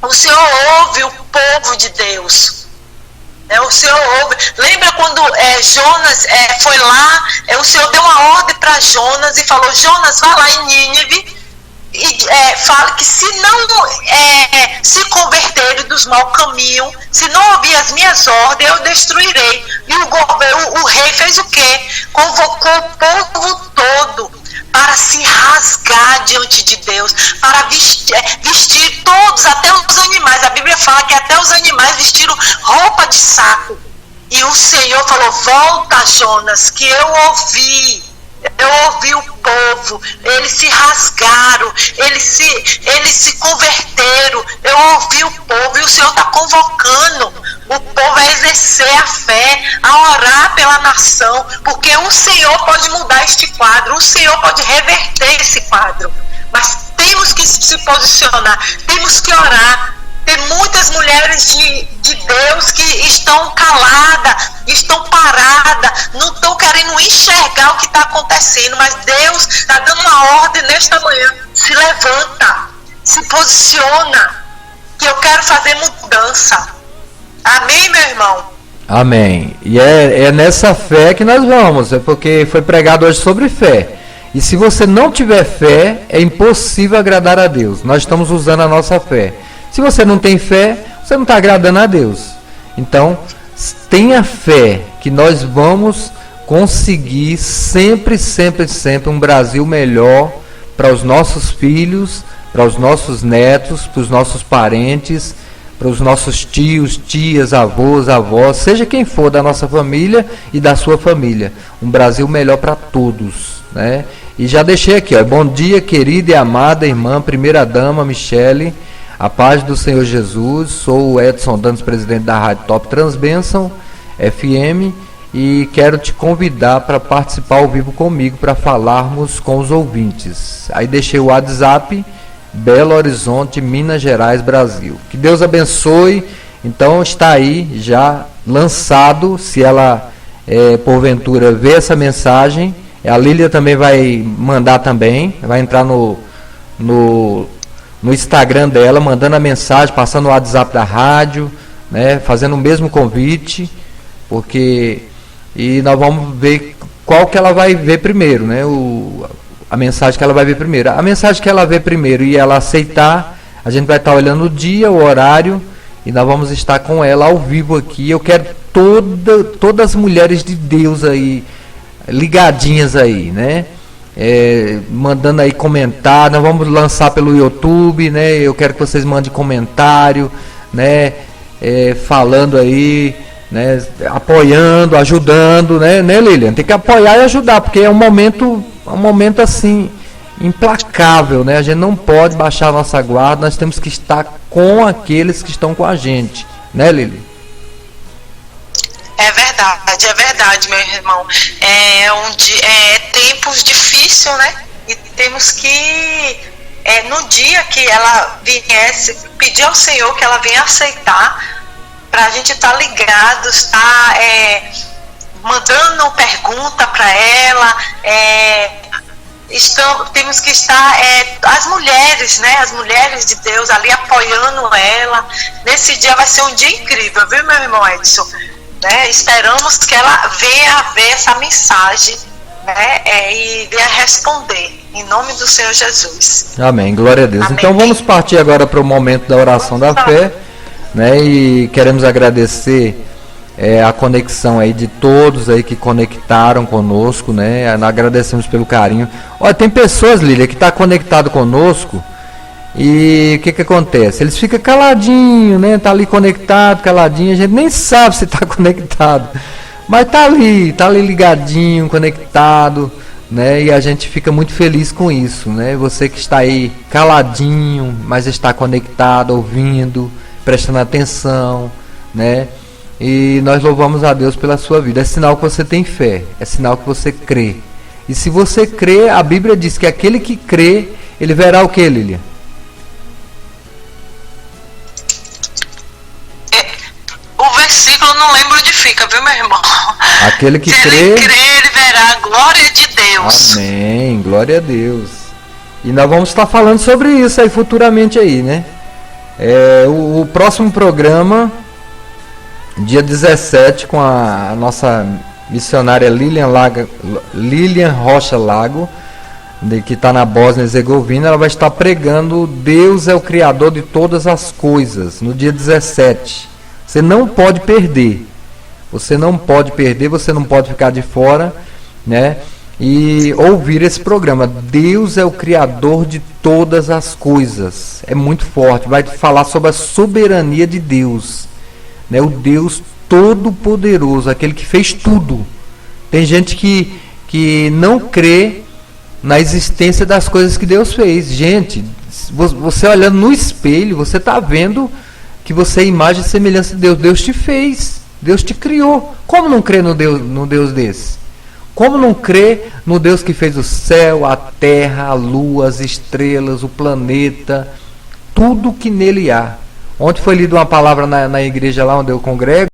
O Senhor ouve o povo de Deus. O Senhor ouve. Lembra quando Jonas foi lá, o Senhor deu uma ordem para Jonas e falou: Jonas, vai lá em Nínive e fala que se não se converterem dos maus caminhos, se não ouvir as minhas ordens, eu destruirei. E o rei fez o quê? Convocou o povo todo para se rasgar diante de Deus, para vestir todos, até os animais. A Bíblia fala que até os animais vestiram roupa de saco. E o Senhor falou: volta, Jonas, que eu ouvi o povo, eles se rasgaram, eles se converteram, eu ouvi o povo. E o Senhor está convocando o povo a exercer a fé, a orar pela nação, porque o Senhor pode mudar este quadro, o Senhor pode reverter esse quadro, mas temos que se posicionar, temos que orar. Tem muitas mulheres de Deus que estão caladas, estão paradas, não estão querendo enxergar o que está acontecendo, mas Deus está dando uma ordem nesta manhã: se levanta, se posiciona, que eu quero fazer mudança. Amém, meu irmão? Amém. E é nessa fé que nós vamos, porque foi pregado hoje sobre fé. E se você não tiver fé, é impossível agradar a Deus. Nós estamos usando a nossa fé. Se você não tem fé, você não está agradando a Deus. Então, tenha fé que nós vamos conseguir sempre, sempre, sempre um Brasil melhor para os nossos filhos, para os nossos netos, para os nossos parentes, para os nossos tios, tias, avós, avós, seja quem for da nossa família e da sua família. Um Brasil melhor para todos, né? E já deixei aqui, bom dia, querida e amada irmã, primeira-dama Michele, a paz do Senhor Jesus. Sou o Edson Dantas, presidente da Rádio Top Transbênção FM, e quero te convidar para participar ao vivo comigo, para falarmos com os ouvintes. Aí deixei o WhatsApp, Belo Horizonte, Minas Gerais, Brasil. Que Deus abençoe. Então está aí já lançado, se ela porventura ver essa mensagem, a Lília também vai mandar também, vai entrar no Instagram dela, mandando a mensagem, passando o WhatsApp da rádio, né, fazendo o mesmo convite, e nós vamos ver qual que ela vai ver primeiro, né, a mensagem que ela vai ver primeiro. A mensagem que ela vê primeiro e ela aceitar, a gente vai estar olhando o dia, o horário, e nós vamos estar com ela ao vivo aqui. Eu quero todas as mulheres de Deus aí, ligadinhas aí, né? Mandando aí comentário. Nós vamos lançar pelo YouTube, né? Eu quero que vocês mandem comentário, né? Falando aí, né? Apoiando, ajudando, né, Lilian? Tem que apoiar e ajudar, porque é um momento assim implacável, né? A gente não pode baixar a nossa guarda, nós temos que estar com aqueles que estão com a gente, né, Lilian? É verdade, meu irmão. Tempos difíceis, né? E temos que, no dia que ela viesse, pedir ao Senhor que ela venha aceitar, para a gente estar ligados, estar mandando pergunta para ela. Temos que estar, as mulheres, né? As mulheres de Deus ali apoiando ela. Nesse dia vai ser um dia incrível, viu, meu irmão Edson? Né? Esperamos que ela venha ver essa mensagem, né? E venha responder, em nome do Senhor Jesus. Amém, glória a Deus. Amém. Então vamos partir agora para o momento da oração da fé, né? E queremos agradecer a conexão aí de todos aí que conectaram conosco, né? Agradecemos pelo carinho. Olha, tem pessoas, Lília, que está conectado conosco. E o que acontece? Eles ficam caladinho, né? Tá ali conectado, caladinho, a gente nem sabe se tá conectado. Mas tá ali ligadinho, conectado, né? E a gente fica muito feliz com isso, né? Você que está aí caladinho, mas está conectado, ouvindo, prestando atenção, né? E nós louvamos a Deus pela sua vida. É sinal que você tem fé, é sinal que você crê. E se você crê, a Bíblia diz que aquele que crê, ele verá o que, Lilian? O versículo não lembro onde fica, viu, meu irmão? Aquele que Se crê... ele crê, ele verá a glória de Deus. Amém, glória a Deus. E nós vamos estar falando sobre isso aí futuramente aí, né? O próximo programa, dia 17, com a nossa missionária Lilian Rocha Lago, que está na Bósnia e Herzegovina. Ela vai estar pregando Deus é o Criador de todas as coisas, no dia 17. Você não pode perder. Você não pode perder, você não pode ficar de fora, né? E ouvir esse programa. Deus é o Criador de todas as coisas. É muito forte. Vai falar sobre a soberania de Deus, né? O Deus Todo-Poderoso, aquele que fez tudo. Tem gente que não crê na existência das coisas que Deus fez. Gente, você olhando no espelho, você está vendo que você é imagem e semelhança de Deus. Deus te fez, Deus te criou. Como não crer no Deus desse? Como não crer no Deus que fez o céu, a terra, a lua, as estrelas, o planeta, tudo que nele há? Ontem foi lida uma palavra na igreja lá onde eu congrego.